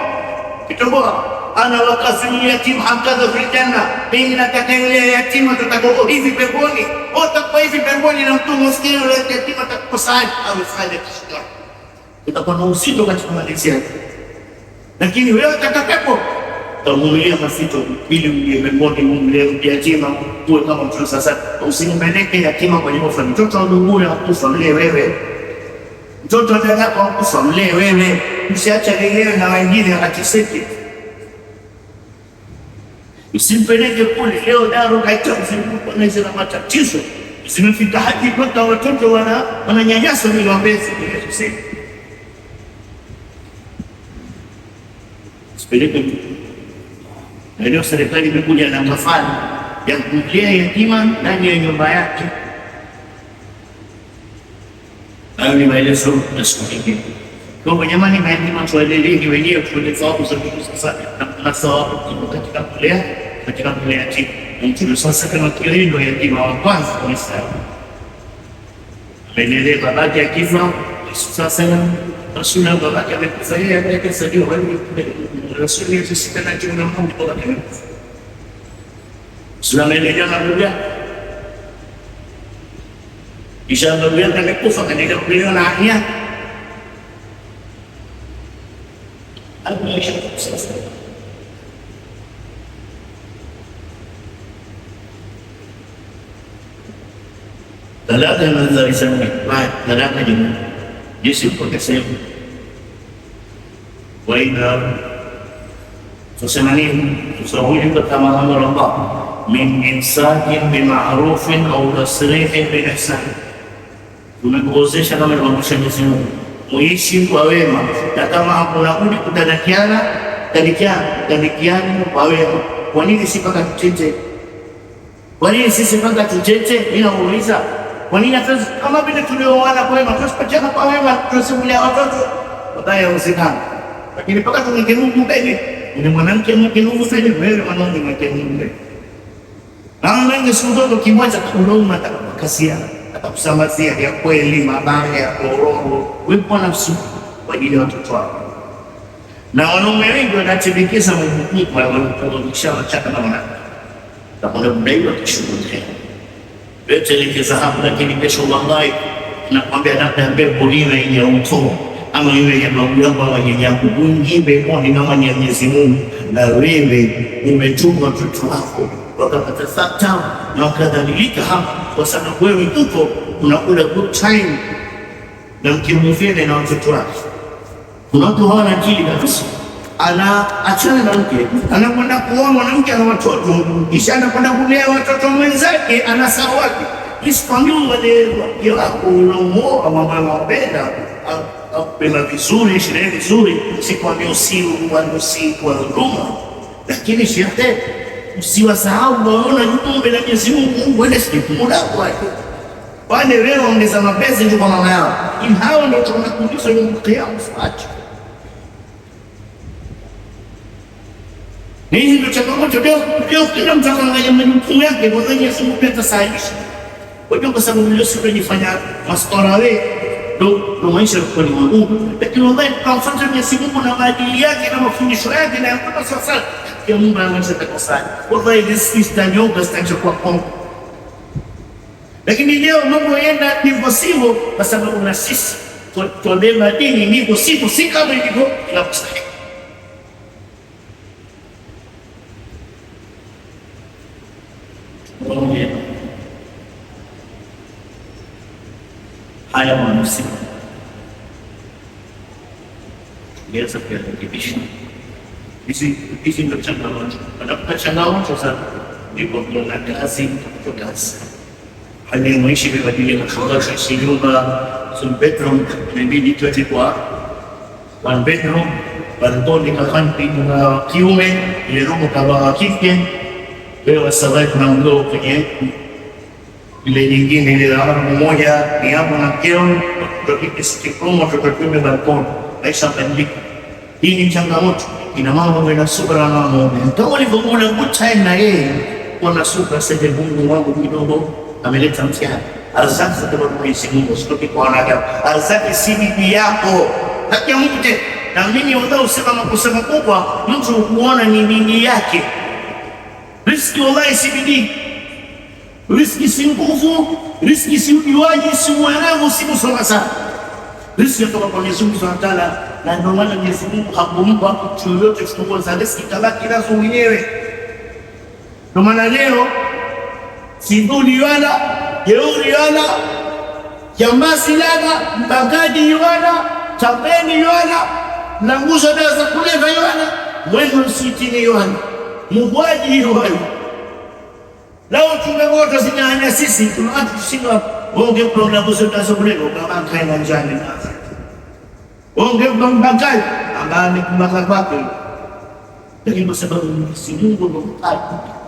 kitoboa ana wakazi yatima hakadha fil janna, mimi nataka yule yatima tutakuwa hivi peponi, utakuwa hivi peponi na mtu maskini yule yatima atakusaidia au fanya kishika, utakuwa na uzito katika malezi yake. Lakini wewe utakapepo utamulia mafito ili uje peponi, mle yatima uwe kama mtu. Sasa usimpeleke yatima kwenye hofu. Mtoto ndugu anakufa mle wewe, mtoto atakapo kufa mle wewe, msiache lelewe na wengine wakateseke. Usimpeleke kule leo daro kaita usimpeleke na zile matatizo zimefika hadi mpaka watoto wananyanyaswa ni wabezi kwa sisi. Usipeleke. Na leo serikali imekuja na kafara ya kumlea yatima ndani ya nyumba yake. Hayo ni maelezo ya siku nyingine. Kwa jamani, mayatima tuwaeleweke wenyewe, tuone thawabu za sasa na thawabu katika kulea yatima. Mtume sasa kama kilendo yatima wa kwanza kabisa amelelea babake akifa. Sasa Rasulullah babake amekufa, yeye akasaidiwa Rasulullah sisi na tuna Mungu kwa kile Islam ile na Biblia kisha Biblia amekufa katika kuliona na ahya aliisha sasa. Talaka nadhari sana talaka jina jinsi ukosema waina tusema nini tusawili kama amara Allah min insakin bima'rufin au tasrihin bi ihsan. Tumekuozesha kama ilivyoamrisha Mwenyezi Mungu muishi kwa wema, na kama hakuna budi kutanikiana kwa wema. Kwa nini si mpaka tuchete? Kwa nini sisi mpaka tuchete? Mimi nauliza kwa nini hata kama vile tulioana kwa wema tusipachana kwa wema tusimulia watoto wadai usikana, lakini mpaka tuingie Mungu mbele ni mwanamke mkenuvu sana wewe mwanaume mkenuvu na mwenye mtoto kimoja kunauma atakasia atakusambazia ya kweli mabaya ya roho wewe kwa nafsi kwa ajili ya watoto wako. Na wanaume wengi wanachibikisa Mungu kwa wanapokushia chaka na mwanamke na kuna mdaiwa kushuhudia yote likeza hapo, lakini kesho wallahi nakwambia labda mbegu ile ya utoa ama iwe ya babu yangu ama nyanya yangu ungibe kwani kama ni Mwenyezi Mungu, na wewe umetuma watoto wako wakapata fakta na wakadhalilika hapa kwa sababu wewe uko unakula good time na mkimuvile na watoto wako. Kuna watu hawana akili kabisa, anaachana na mke anakwenda kuoa mwanamke ana watoto kisha anakwenda kulea watoto wenzake anasahau wapi isikwambia wale wako unaoa mama mapenda pema vizuri sherehe vizuri sikwambia usi kwa huruma, lakini shekhe usiwasahau waona jumbe la Mwenyezi Mungu wale sikumuda kwake wale wewe ongeza mapenzi ndio kwa mama yao in hao ndio tunakundisha ni mkiamu fuati Hizi ndio changamoto leo, kila mtu anaangalia majukumu yake, kwa Mwenyezi Mungu pia atasahihisha. Kwa sababu leo sisi tunajifanya mastora wewe ndo maisha yako ni magumu, lakini wallahi tukamfuata Mwenyezi Mungu na maadili yake na mafundisho yake na kwa sasa ya Mungu anaweza kukusaidia. Wallahi this is the yoga stage kwa Kongo. Lakini leo mambo yanaenda ndivyo sivyo, kwa sababu na sisi tuambia dini ndivyo sivyo, si kama ilivyo inastahili. Haya wanasema Yesu pia alibisha hizi ndio changamoto. Wanapata changamoto sana, ndipo kuna kazi kwa kazi. Hali maisha imebadilika, kwa sisi nyumba two bedroom inabidi tuwe kwa one bedroom, balkoni kama na kiume, ile room kama kike. Leo sasa kuna mlo kwenye ile nyingine ile la mmoja ni hapo na kero tokiki sikikomo tutakuwa balkoni. Maisha badilika. Hii ni changamoto. Ina mama wana subra na mama. Kama ulivyoona good time na yeye kuna subra sasa, Mungu wangu kidogo ameleta mtihani. Asante kwa Mwenyezi Mungu, sitoki kwa wanadamu. Asante si bibi yako. Hata mtu na mimi wadau usema makosa makubwa, mtu kuona ni bibi yake. Riziki wallahi si bidii. Riziki si nguvu, riziki si ujuaji, si uelewa, si kusoma sana. Riziki kutoka kwa Mwenyezi Mungu Subhanahu wa Ta'ala, na ndio maana Mwenyezi Mungu hakumpa mtu yoyote funguo za riziki, kabaki nazo mwenyewe. Ndio maana leo siduli wala jeuri wala jambazi wala mbagaji wala tapeni wala na nguzo dawa za kulevya wala mwendo msitini wala mubwaji wala. Lao tungewote zinanya sisi tunaacha kushinda onge programu zote za kulevya kama kaina njani sasa. Onge mbagaji ambani kumbaka kwake. Lakini kwa sababu Mwenyezi Mungu ndo mkali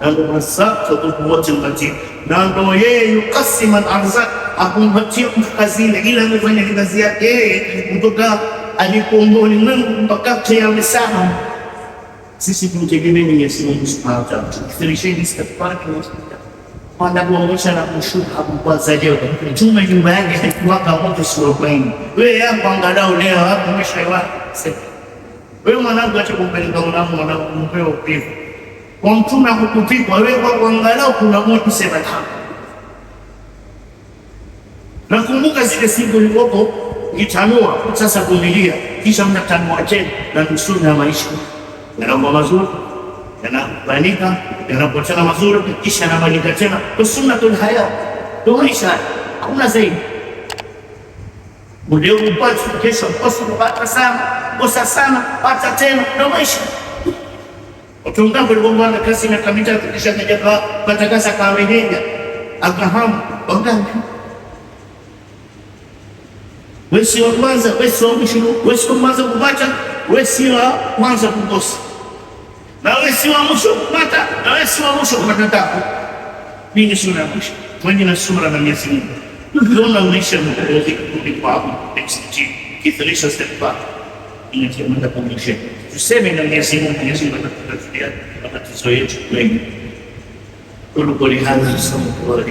na ndo masafa wote mbatia na ndo yeye yukasima al-arzaq, akumpatia kazi ile, ila amefanya kazi yake yeye kutoka alipoongoza ulimwengu mpaka kiyama sana. Sisi tumtegemea Mwenyezi Mungu Subhanahu wa Ta'ala, tukithirisheni istighfar kwa kuonyesha na kushuka kwa zaidi. Mtume nyumba yake haikuwaka moto sura kwani wewe hapo angalau leo hapo umeshaiwa wewe mwanangu, acha kumpeleka mwanangu mpeo pia kwa mtume akukupikwa wewe kwa angalau kuna moto sema kama. Nakumbuka zile siku nilipopo nitanua sasa kumilia, kisha mnatanua tena na nusuru ya maisha yanakuwa mazuri, yanabadilika, yanapochana mazuri, kisha yanabadilika tena. Kwa sunnatul haya ndio maisha, hakuna zaidi. Ndio upate kesho kupata sana, kosa sana, pata tena, ndio maisha. Utungambo libongwana kasi na kamita kisha kaja pata kasa kaamenyenga akahamu ogani. Wewe si wa kwanza, wewe si wa mwisho, wewe si wa kwanza kupata, wewe si wa kwanza kukosa, na wewe si wa mwisho kupata, na wewe si wa mwisho kupata tabu. Hii ni sura ya mwisho mwenye na sura na Mwenyezi Mungu. Tukiona maisha mkozi kurudi kwa hapo XG kithirisha step back inatimia kwa mwisho. Tuseme na Mwenyezi Mungu, Mwenyezi Mungu atatupatia matatizo yetu wengi. Kwa hazo somo kwa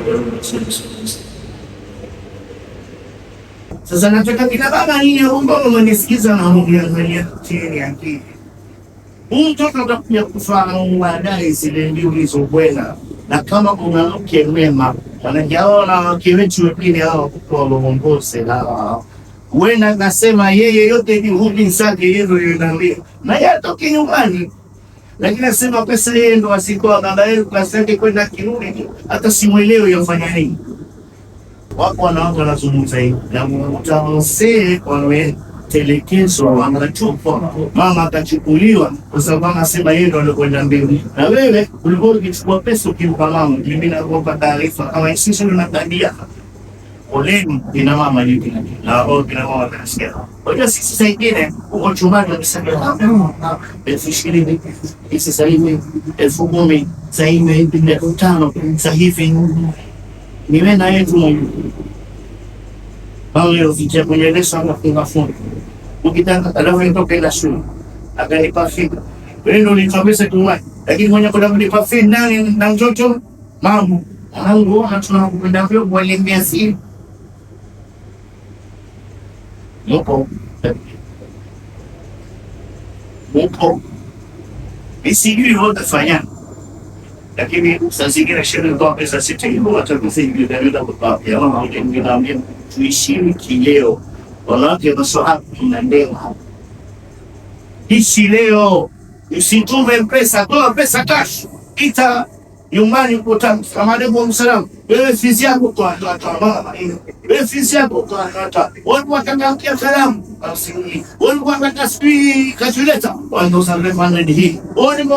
sasa nataka kila baba nini ambao mnanisikiza na mniangalia chini akili. Mtoto atakuja kufahamu baadaye zile ndio ulizobwela, na kama kuna mke mwema wanajaona wake wetu wengine hao kwa uongozi na wenda nasema yeye yote juhudi zake hizo yanaambia na yatoke nyumbani, lakini nasema pesa yeye ndo asikoa baba yake kaseke kwenda kirudi hata simuelewe yafanya nini. Wako wanawake wanazungumza hivi na mtamsee kwa telekezo wanachukua mama akachukuliwa kwa sababu anasema yeye ndo alikwenda mbele, na wewe ulikuwa ukichukua pesa ukimpa mama. Mimi nakupa taarifa kama sisi tuna tabia oleni ina mama yupi na wao kina mama wanasikia. Kwa hiyo sisi saidine uko chumbani tunasema elfu ishirini hizi sasa hivi 10,000 sasa hivi 5,000 sasa hivi niwe na yetu Mungu. Leo vicha kwenye leso na funga. Ukitaka alafu nitoke na shule. Akanipa fika. Wewe ndio ulichomesa kumwani. lakini mwenye kwenda kulipa fee nani na mtoto mambo wangu tunakupenda vyo kuwalemea si mupo isijui wote fanya, lakini sasa zingine sheria kwa pesa sita hiyo watakusaidia dalila kwa ya mama ndio tuishiri kileo wanawake maswahaba na ndewa ishi leo, usitume pesa, toa pesa cash ita nyumbani kwa Salamu msalam, wewe fizi yako kwa mama, wewe fizi yako kwa watu watangakia salamu asili, watu watangaspi kachuleta watu sana hii,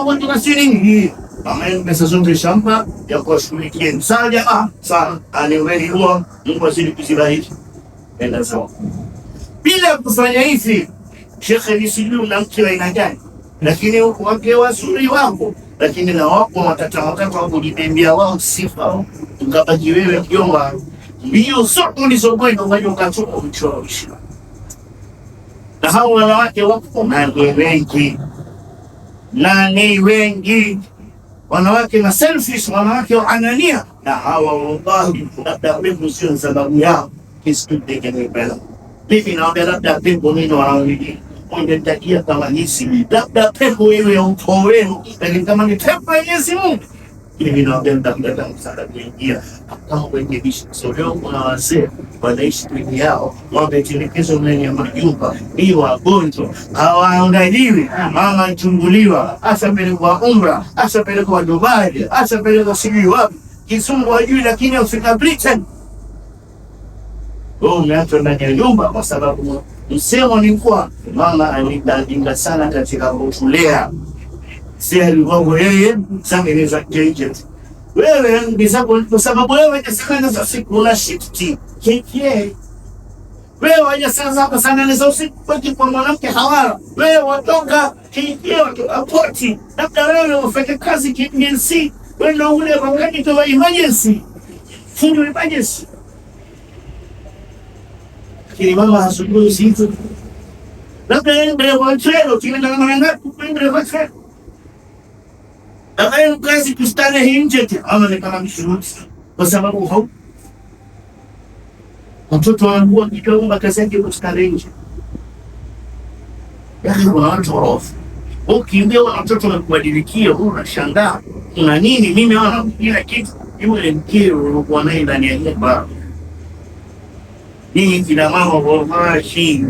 watu kasini hii amen. Pesa zote shamba ya kushughulikia msaada sana aniweli huo Mungu azidi kuzibariki enda sawa. Bila kufanya hivi shekhe, nisijui na mke wa aina gani, lakini wake wazuri wako, lakini na wako watata wa kujibembea wao sifa, ukabaki wewe kiomba mbio zote ulizokwenda unajua ukatoka uchoshi. Na hao wanawake wako nani wengi wanawake na selfish, wanawake wa anania, na hawa wallahi labda pepo sio sababu yao kisikutegemea. Mimi naomba labda pepo nini wanaoingia ungetakia kama hisi, labda pepo wewe uko wenu, lakini kama ni pepo ya Mwenyezi Mungu mimi naomba mtakutana msaada kuingia kama kwenye bishi. So leo kuna wazee wanaishi peke yao, wametelekezwa ndani ya majumba, ni wagonjwa, hawaangaliwi, mama anachunguliwa, asapelekwa umra, asapelekwa Dubai, asapelekwa sijui wapi, Kizungu hajui, lakini afika Britain umeachwa ndani ya nyumba kwa sababu msemo ni kwa mama alidadinga sana katika kutulea. Si alikuwa yeye sangereza keje. Wewe ndizako kwa sababu wewe kasikana za siku una shifti. Keke. Wewe waje sasa sana za usiku kwa mwanamke hawara. Wewe watoka keke apoti. Labda wewe ufanye kazi KPNC. Wewe ndio ule wakati kwa emergency. Fundi emergency. Kile mama asubuhi siku. Labda ndio wachero tunaenda na ngapi kwenda wachero. Lakini kazi kustarehe nje ama ni kama mshuruti, kwa sababu hao watoto wanakuwa kidogo kazi yake kustarehe nje. Yaani kuna watu waofu. Ukiambia watoto wanakubadilikia, unashangaa kuna nini? Mimi naona kila kitu yule mkeo unakuwa naye ndani ya nyumba. Ninyi kina mama wawashi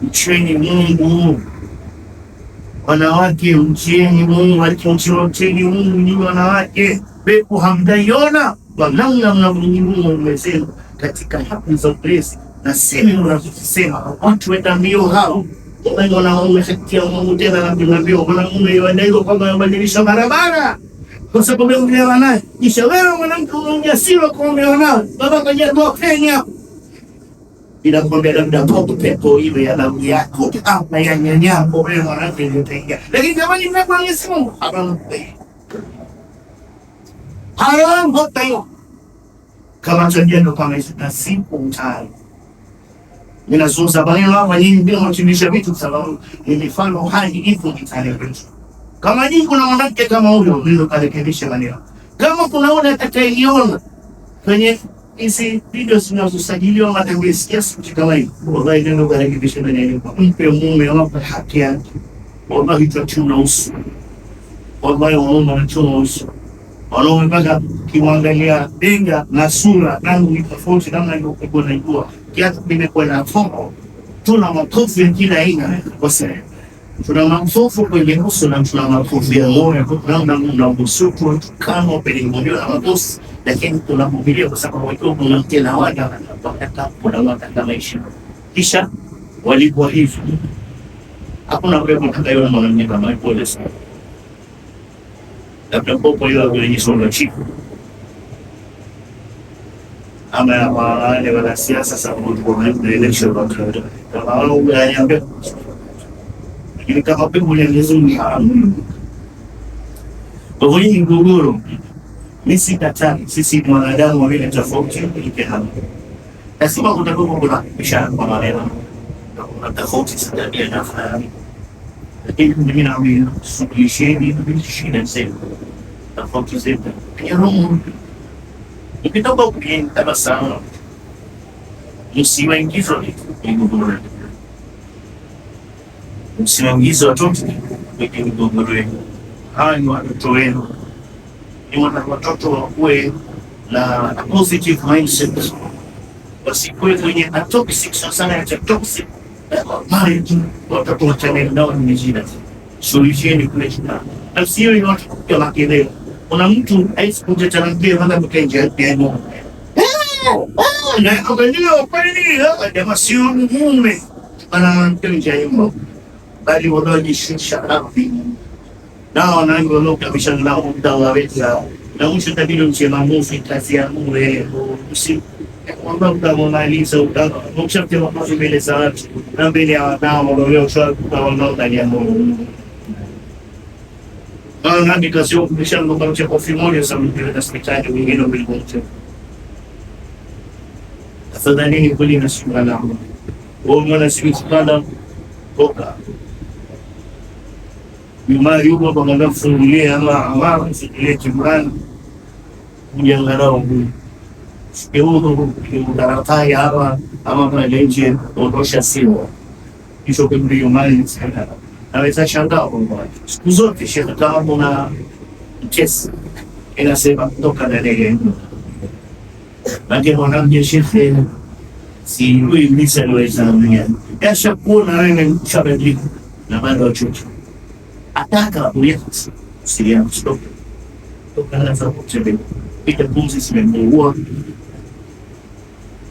mcheni Mungu. Wanawake mcheni Mungu, mcheni Mungu ni wanawake. Pepo hamdaiona kwa namna Mungu umesema katika haki za ulezi na sisi tunazosema watu wenda mbio hao. Kwa wanaume hatia Mungu tena na mbio wanaume wanaigo kama wabadilisha barabara. Kwa sababu umeelewa naye. Kisha wewe mwanamke unaongea sio kuomewa nao. Baba kaja kwa Kenya. Inakwambia labda popo pepo iwe ya damu yako ama ya nyanyako wewe mwanamke utaingia. Lakini kama ni pepo ya Mungu haram hotayo kama tujendo kama hizo na simple mtani. Ninazungumza bali mama nyinyi ndio mtumisha vitu sababu ni mifano hai ipo mtani kwetu. Kama nyinyi kuna mwanamke kama huyo ndio karekebisha maneno. Kama kuna ule atakayeiona kwenye hizi video zinazosajiliwa matembezi kiasi kama hivi, wallahi ndio karekebisha maneno. Mpe mume wako haki yake. Wallahi tutachuna uso. Wallahi mume anachuna uso. Wanaume mpaka kiwangalia benga na sura nangu ni tofauti namna nilivyokuwa naijua. Kiasi nimekuwa na fomo. Tuna makofi ya kila aina kwa sasa. Tuna makofi kwenye uso na tuna makofi ya moyo na msuko kama pelingonyo na makofi, lakini tunavumilia kwa sababu wao kuna mtena wada wanataka kuna maisha. Kisha walikuwa hivi. Hakuna wewe mtakayo mwanamke kama pole sana. Labda popo hiyo kwenye songa chiko. Ama wale wanasiasa sasa kwa election wakati. Kama wao wananiambia ili kama pepo ya Mwenyezi haramu. Kwa hiyo ngogoro mimi sikatai, sisi wanadamu wawili tofauti ile hapo. Lazima kutakuwa kuna bishara kwa maneno. Kuna tofauti sana na lakini mimi naambia suluhisheni shida zenu, tofauti zetu ya roho. Ukitoka ukitabasamu, msiwaingize migogoro, msiwaingize watoto kwenye migogoro yenu. Hawa ni watoto wenu, ni watoto wakuwe na positive mindset, wasikuwe kwenye toxic. Sana ya toxic marriage, watoto wachane nao ni shida. Suluhisheni kule shida, na sio ni watu kwa makelele. Kuna mtu aisikuja tanambia hata mkenja yenu na kubendio kweli jamaa sio mume ana mkenja yenu, bali wanajishusha rafi na wanaanza kabisa na utawaweza na mshitabilo msema mufi kazi ya mume usi kwamba utamaliza utamshauri mambo mbele za watu na mbele ya wanao leo sio utaona ndani ya Mungu. Na because yo mshamba kwa mche kofi moja sana ndio hospitali wengine wamekuja. Afadhali ni kweli na sura langu. Wao mwana sikupanda toka. Nyuma yuko kwa ngana fungulia ama ile kimrani kuja ngarao huyu. Sio darata ya hapa ama kwa lenje ondosha sio. Hicho ndio mali sana. Naweza shangaa kwamba siku zote shirika kama kuna kesi inasema kutoka ndani lakini wanaambia shirika si wewe mlisa liweza dunia yasha kuona wewe mshabiki na bado chuchu ataka kuyesu silia stop toka na sababu chebe ita pumzi simemuua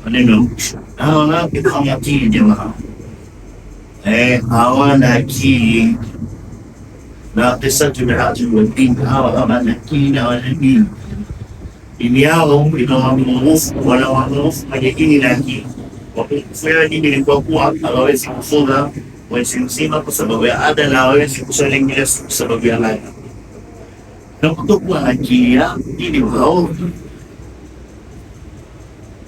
maneno hawana kama akili jamaa hawana akili na pesa tunahatu wapinga hawana akili na wanadini dini yao ikawa mwofu wala waofu kwenye dini na akili wakufanya dini ilikuwa kuwa hawawezi kufunga mwezi mzima kwa sababu ya ada na hawawezi kusali ngine kwa sababu ya laya na kutokuwa na akili ya dini wao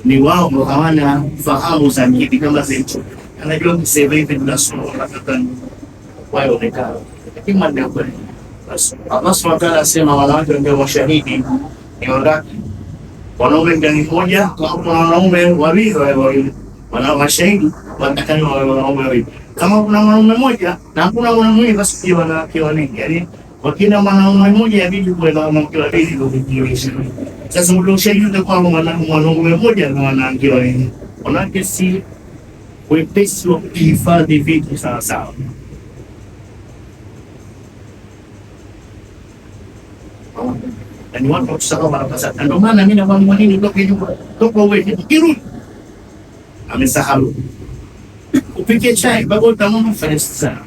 ni wao hawana fahamu za akili kama zetu. Anajua kusema hivi tunasoma nataka waonekane lakini ndio kweli basi Allah Subhanahu anasema wanawake ndio washahidi ni wangapi wanaume ndani moja kwa wanaume wawili wanawashahidi watakani wanaume wawili kama kuna mwanaume mmoja na kuna mwanamke basi pia wanawake wawili yani wakina mwanaume mmoja inabidi kuwe na wanawake wawili ndio kujirisha sasa ndio ushahidi kwa mwanaume mmoja na wanawake wawili wanawake si wepesi wa kuhifadhi vitu sawa sawa. Na ni watu watusaka mara sana. Ndio maana mimi na mama nini toke nyumba. Toka wewe kirudi. Amesahau. Upike chai bado utamu fresh sana.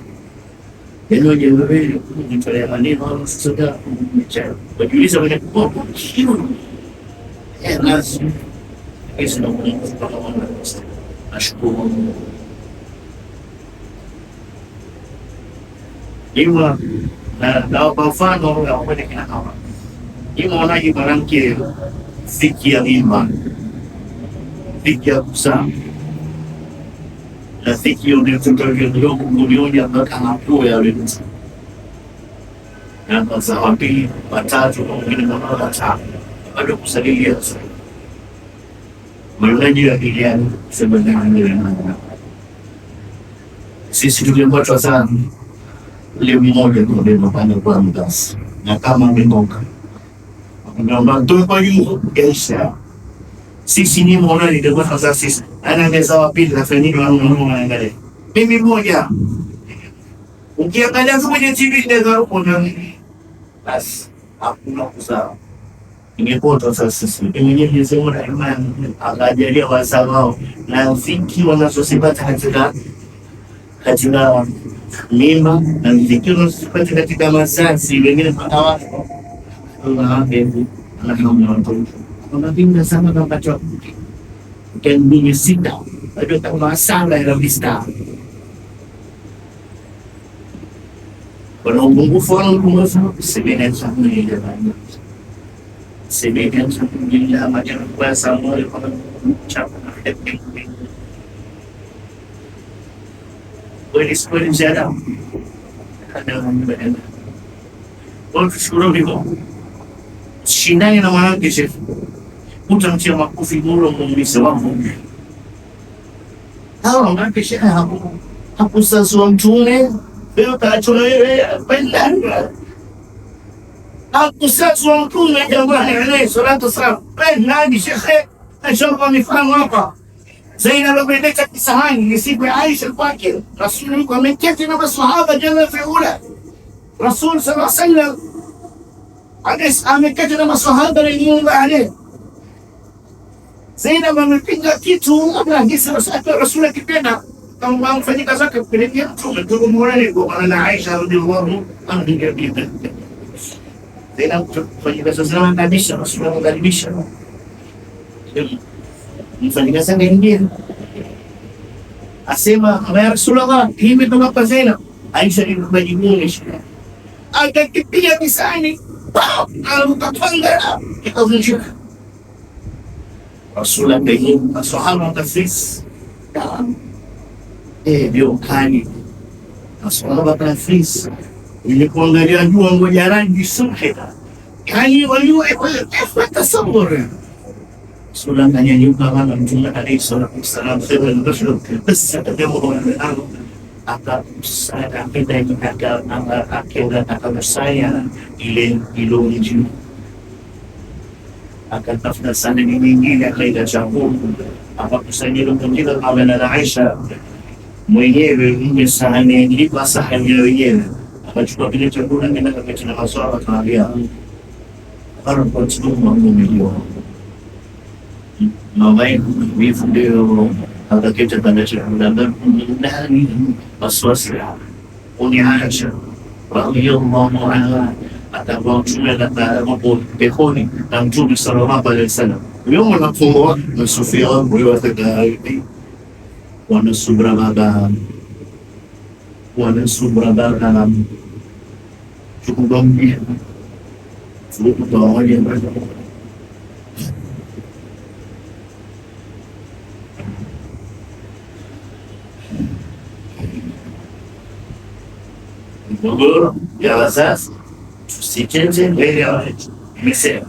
Ndio je wewe unitolea maneno sasa chai. Wajiuliza wale kwa kirudi. Lazima. Hizo ndio kwa nashukuru. Ima na kwa mfano ya kwenda kina hawa. Ima wanaji mwanamke fiki ya mimba. Fiki ya kuzaa. Na fiki ya ndio kulioja mpaka hapo ya wewe. Na kwa sababu pili, watatu, wengine watatu. Bado kusalilia sasa. Mwenyeji wa kijana sema ndio sisi tulimpata sana ile mmoja ndio mpanda kwa mdasi na kama mmemoka ndio ndio kwa hiyo kesha sisi ni mwana ndio kwa sasa sisi anaongeza wa pili na fanyeni wanaangalia mimi mmoja ukiangalia kwenye TV ndio unaona basi hakuna kuzaa ingepota sasa sisi mwenyewe nisema na imani akajalia wazao na mziki wanazosipata katika mimba na mziki wanazosipata katika mazazi wengine mpaka watu anahamu watoto wanapinga sana kwa watoto kwenye sita bado kama sana ya vista Kalau mengumpul kumasa sebenarnya sama ni jalan. Sebenarnya sama dia macam kuasa mula kalau cap happy. Boleh jalan. Shukuru hivyo, shindani na mwanamke shefu, utamtia makofi bora muulize wangu. Hawa mwanamke shefu hakusazwa Mtume, wewe kaachwa wewe pendana. Hakusazwa Mtume jamani, alayhi salatu wasalam. Wewe nani shekhe? Ashapa mifano hapa. Zainab amepeleka kisahani ni siku ya Aisha kwake. Rasul yuko ameketi na maswahaba jana fiula. Rasul sallallahu alaihi wasallam ameketi na maswahaba na nyumba ale. Zainab amepiga kitu anahisi Rasul akipenda kama mfanyika zake kupelekea Mtume ndio muone kwa na Aisha radhiallahu anha. Zainab kufanyika sasa kabisa Rasul amekaribisha. Mfanyikazi anaingia asema, ya Rasulullah, hii imetoka kwa Zainab. Aisha ilikubalimunisha akakipiga kisani akapanga ikavunjika. Rasulullah ndiye maswahaba tafis ndio kani maswahaba tafis ilikuangalia jua ngoja rangi subhida kani waliwa tasawwur. Rasulullah kanyanyuka kama Mtume alayhi salatu wasalam basi akamusaya ile ilonji akatafuta sana nyingine akaenda chakula akakusanyia mtungiza kama na Aisha mwenyewe mwenye sahani ilipa sahani yenyewe akachukua kile chakula na akaketi na maswala akamwambia arba tuduma milioni mamai wivu ndio akaketa pande chakula ndani waswasi uni Aisha radhiyallahu anha atakuwa Mtume na mambo pekoni na Mtume sallallahu alaihi wasallam yeye anapoa na Sufia huyo atakaye wanasubra baba chukumbia fuku tawaje mgogoro ya wazazi tusicheze mbele ya watu. Nimesema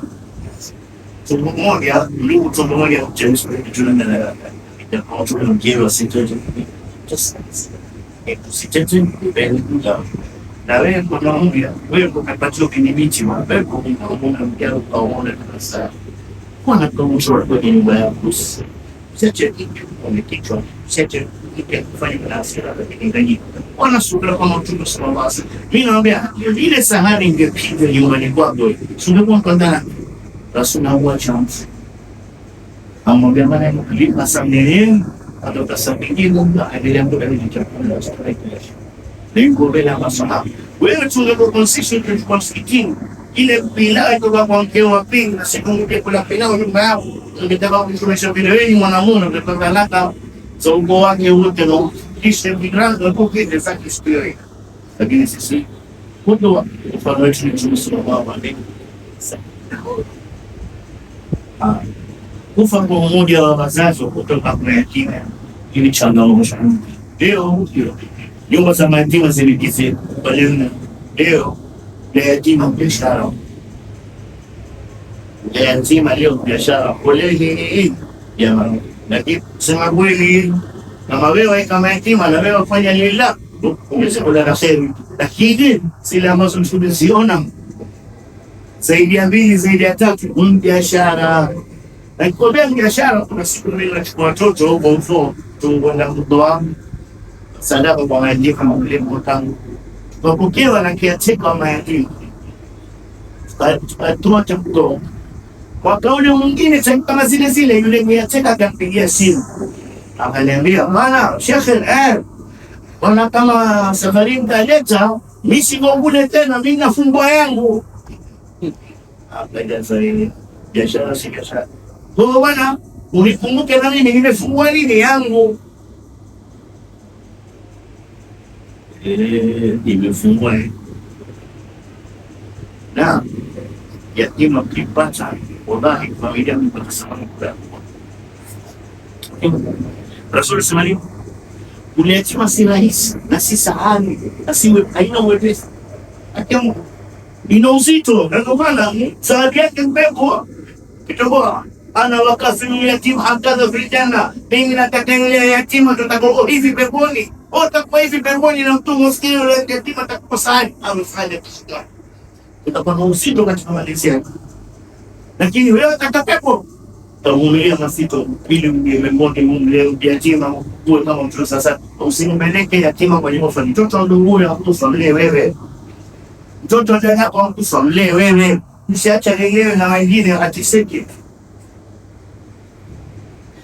tumbo moja ndugu, tumbo moja kuchemsha tunataka ya watu wengine wasicheze, tusicheze mbele ya na wewe kwa naongea wewe kwa kapatio kinibiti wewe kwa unaona mjao ukaona sasa kwa na kumchora kwa nyumba yako siache kwa kichwa siache kufanya kazi lakini wana subira kama Mtume sallallahu alaihi wasallam. Mimi naambia ile sahani ingepigwa nyumbani kwako singekuwa kandana Rasulullah wa chance amwambia maana lipa sameni atoka sabini Mungu aendelea mbele chakula cha Lengo bila masahaba. Wewe tunapokonsisha kwa msikitini ile pilau kutoka kwa mkeo wa pili na siku nyingine kula pilau nyumba yako ungetaka kumsomesha vile wewe mwanamume ungetaka laka za ugo wake wote na kisha vigrand na poke za historia. Lakini sisi kutoa mfano wetu ni sallallahu alaihi wasallam. Kufa kwa mmoja wa wazazi kutoka kwa yatima ili changamoto. Leo nyumba za mayatima zilikizi pale leo yatima biashara yatima leo biashara kweli jamani, lakini sema kweli kama wewe kama yatima na wewe fanya lillah umesema la kheri, lakini zile ambazo tumeziona zaidi ya mbili zaidi ya tatu biashara na kwa biashara. Kuna siku mimi nachukua watoto huko mfano tungoenda kutoa sadaka kwa mayatima kama vile mtangu tukapokewa na kiateka mayatima tukatoa chakula. Kwa kauli mwingine kama zile yule kiateka akampigia simu akaniambia, bwana Sheikh bwana kama safari nitaleta mimi sigongule tena, mimi na fungwa yangu akajaza ile biashara sikasha kwa bwana unikumbuke na mimi nimefungwa nini yangu imefungwa na yatima kipata wallahi familia mpaka sana. Rasul sallallahu Uliachiwa si rahisi na si sahani na haina uwepesi. Ina uzito, na ndio maana zawadi yake mpepo kitoboa ana wakasimu yatima hakadha vijana. Mimi natatengelea yatima, tutakuwa hivi peponi, utakuwa hivi peponi, na mtu maskini yule yatima atakuwa sahani amefanya kishika, utakuwa na uzito katika malezi yake. Lakini wewe kata pepo utavumilia mazito ili uje peponi, umlee yatima uwe kama mtu. Sasa usimpeleke yatima kwa nyumba fulani, mtoto ndugu yako familia wewe, mtoto yako akusamlee wewe, msiacha lelewe na wengine atiseke.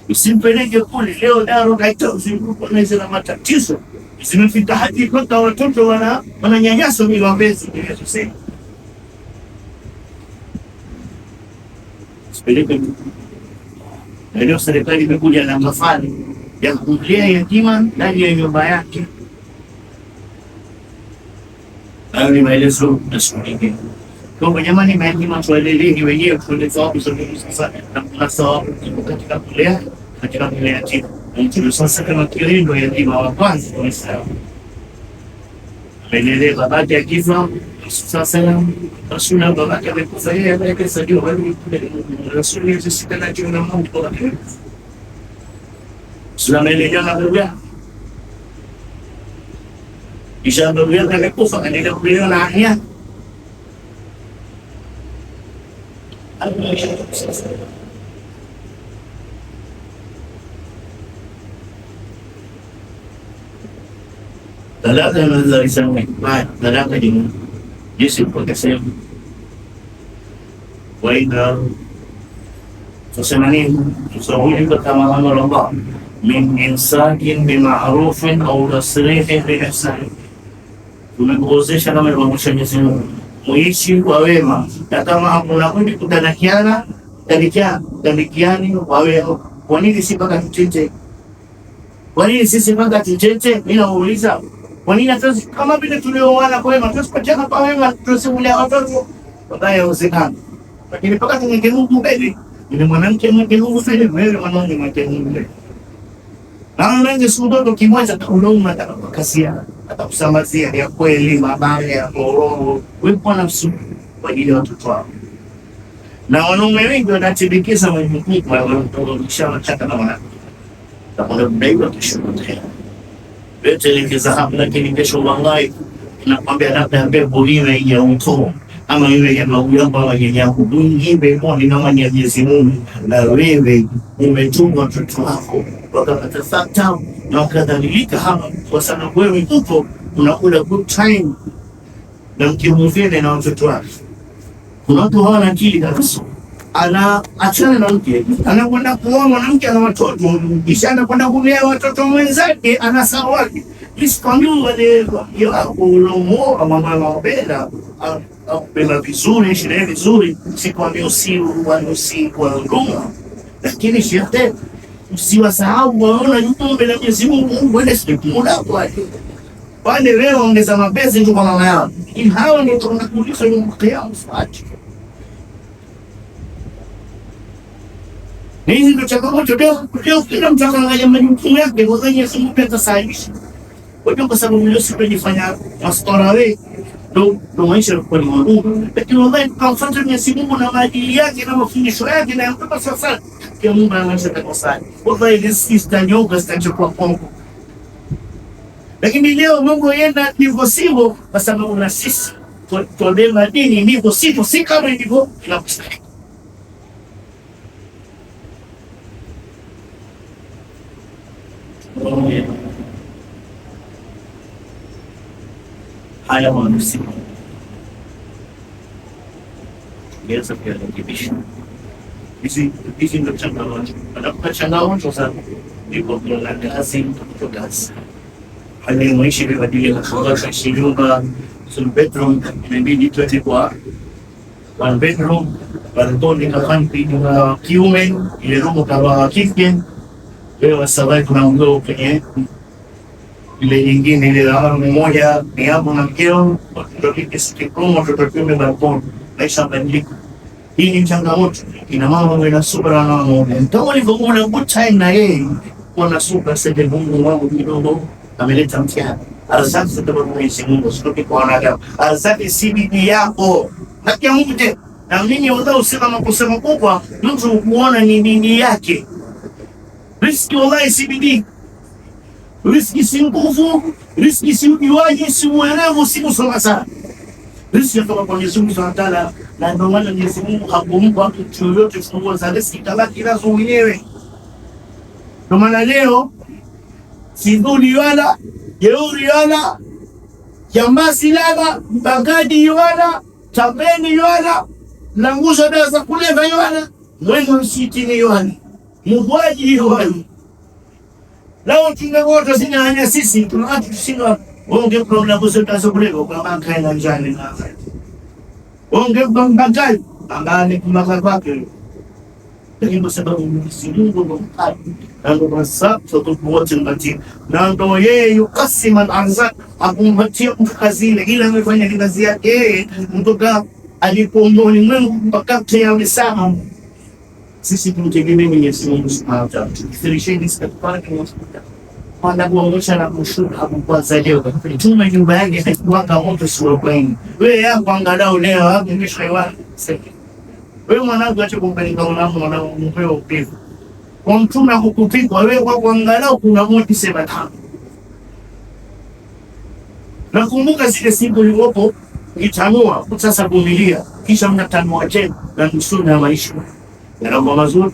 Usimpeleke kule leo daro kaita usiku na matatizo. Zimefika hadi kwa watoto wananyanyaswa bila wapenzi bila tuseme. Usipeleke. Leo serikali imekuja na mafani ya kumlea yatima ndani ya nyumba yake. Hayo ni maelezo nasubiri. Kwa jamani, mayatima tuwaleleni wenyewe, tuende sababu sasa na kuna sababu katika kulea yatima. Mtu sasa kama kirendo yatima wa kwanza kwa sababu amelelewa baada ya kifo. Sasa Rasulullah babake amekufa, yeye amekesajua wali Rasulullah sisi na jina Mungu kwa Islam ile jana ndio kisha ndio yake amekufa, anaenda kuliona na ahya. Talaka nazari sana kwa talaka dini Yesu kwa kusema waida tusema nini, tusawili kama amara Allah min insakin bima'rufin au tasrifin biihsan. Tumekuozesha kama ilivyoamrisha Mwenyezi Mungu, muishi kwa wema, na kama unakwenda kutanakiana talikiani kwa wema. Kwa nini si mpaka tuchete? Kwa nini sisi mpaka tuchete? Mimi nauliza, kwa nini hata kama vile tulioana kwa wema tusipachana kwa wema, tusimulia watoto wabaya usikani? Lakini mpaka tunyeke Mungu mbele, ni mwanamke mweke Mungu mbele, wewe mwanaume mweke Mungu mbele. Na mwenye sudodo kimoja tauloma atakasia atakusambazia ya kweli mabaya ya roho. Wewe kwa nafsi kwa ajili ya watoto wao. Na wanaume wengi wanachibikisa mwenye wanatoroshana chata na wana. Takwenda kudaiwa kushuhudia. Yote likeza hapa, lakini kesho wallahi nakwambia labda pepo ile ya uto ama ile ya mauyamba wa yenye kudungibe mwani na mani ya Mwenyezi Mungu, na wewe umetuma watoto wako wakapata fata na wakadhalilika hapa kwa sababu wewe upo unakula good time na mkimuvile na watoto wako. Kuna watu hawana akili kabisa, ana achana na mke, anakwenda kuoa mwanamke na watoto, kisha anakwenda kulea watoto wenzake, anasahau wake. Isikwambia wale ya ulomo ama mama wapenda au penda vizuri, sherehe vizuri, sikwambia usi kwa ngoma, lakini shete usiwasahau waona yupo mbele ya Mwenyezi Mungu, wende sikumuda kwa wale leo ongeza mapenzi ndio kwa mama yao. Ili hao ndio tunakuuliza ni mkea mfuati. Hizi ndio changamoto leo kila mtu anaangalia majukumu yake kwa sababu Yesu mpenda sahihi. Kwa sababu leo sipojifanya mastora wewe ndo maisha kwa Mungu. Lakini wallahi tukamfuata Mwenyezi Mungu na maadili yake na mafundisho yake na mtoto sasa kwa Mungu anaweza kukusaidia. Wallahi this is the yoga sitachokuwa Kongo. Lakini leo Mungu yenda ndivyo sivyo, kwa sababu na sisi tuambia dini ndivyo sivyo, si kama ndivyo tunakustahili. Haya wanafsi yaweza kuyarekebisha. Hizi ndio changamoto. Anapokuwa changamoto sasa ndipo kuna kazi kutoka kazi. Hali maisha imebadilika, kwa nyumba two bedroom imebidi tuende kwa one bedroom, balkoni kafanya kwa kiume, ile room kama kike. Leo sasa kuna mgao kwenye ile nyingine ile mmoja ni hapo na mkeo, watoto kike sikikumu, watoto kiume balkoni. Maisha yamebadilika. Hii ni changamoto. Ina mama wana subira na Mungu. Kama ulivyoona good time na yeye wana subira, sasa Mungu wangu kidogo ameleta mtihani. Arzaki zitoka Mwenyezi Mungu, sitoki kwa wanadamu. Arzaki si bidii yako, haki ya Mungu tena. Na mimi wadau usema makosa makubwa, mtu kuona ni bidii yake. Riziki wallahi si bidii. Riziki si nguvu, riziki si ujuaji, si uelevu, si kusoma sana. Riziki kutoka kwa Mwenyezi Mungu Subhanahu wa Ta'ala, na ndio maana Mwenyezi Mungu hakumpa mtu yoyote funguo za riziki, tabaki nazo mwenyewe. Ndio maana leo sidhuli wala jeuri wala jambazi wala mbagaji wala tapeni wala langusha dawa za kulevya wala mwendo msitini wala mubwaji wala. Lao tungewote zinanya sisi tunaacha tusinga onge problem zote za kulevya kwa banka ina njani na onge bankai angani kumaka kwake. Lakini kwa sababu Mwenyezi Mungu ndo mkali na ndo rasabu tutuwote mbati na ndo yeye yukasima al-arzaq akumpatia mtu kazi ile ila amefanya kazi yake yeye kutoka alipoondoa ulimwengu mpaka tayari sana. Sisi tumtegemea Mwenyezi Mungu Subhanahu wa Ta'ala. Tukithirisheni istighfar kwa kuongosha na kushukuru hapo kwanza leo. Tuma nyumba yake haikuwaka moto sio kwenu. Wewe hapo angalau leo hapo umeshaiwa. Wewe mwanangu acha kumpeleka mwanangu mpeo upepo. Kwa mtuna kukupikwa wewe kwa kuangalau kuna moto sema tano. Nakumbuka zile siku nilipopo nitanua sasa kuvumilia kisha mnatanua tena na msuna ya maisha. Yanakuwa mazuri,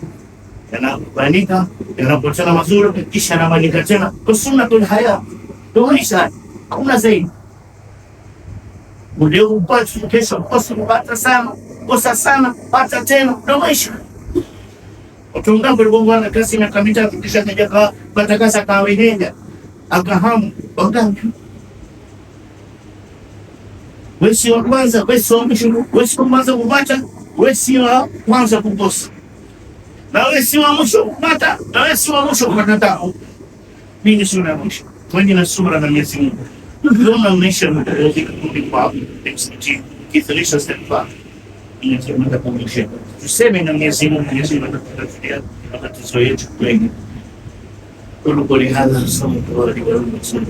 yanabadilika, yanapotana mazuri kisha yanabadilika tena. Kwa sunnatul haya. Ndio maisha. Hakuna zaidi. Ndio upate kesho kupata sana, kosa sana, pata tena. Ndio maisha. Utunga mbona na kasi na kamita kisha kaja patakasa kawaida. Akahamu, oganga. Wewe si wa kwanza, wewe si wa mwisho, wewe si wa kwanza kupata, wewe si wa kwanza kukosa. Na wewe si wa mwisho kupata, na wewe si wa mwisho kupata tao. Mimi ni sura ya mwisho. Twende na sura na Mwenyezi Mungu. Ndio maisha ni kwa expertise. Kithirisha istighfar. Inasema kwa mwisho. Tuseme na Mwenyezi Mungu, Mwenyezi Mungu atatufikia matatizo yetu kweli. Kullu qawli hadha sallallahu alaihi wa sallam.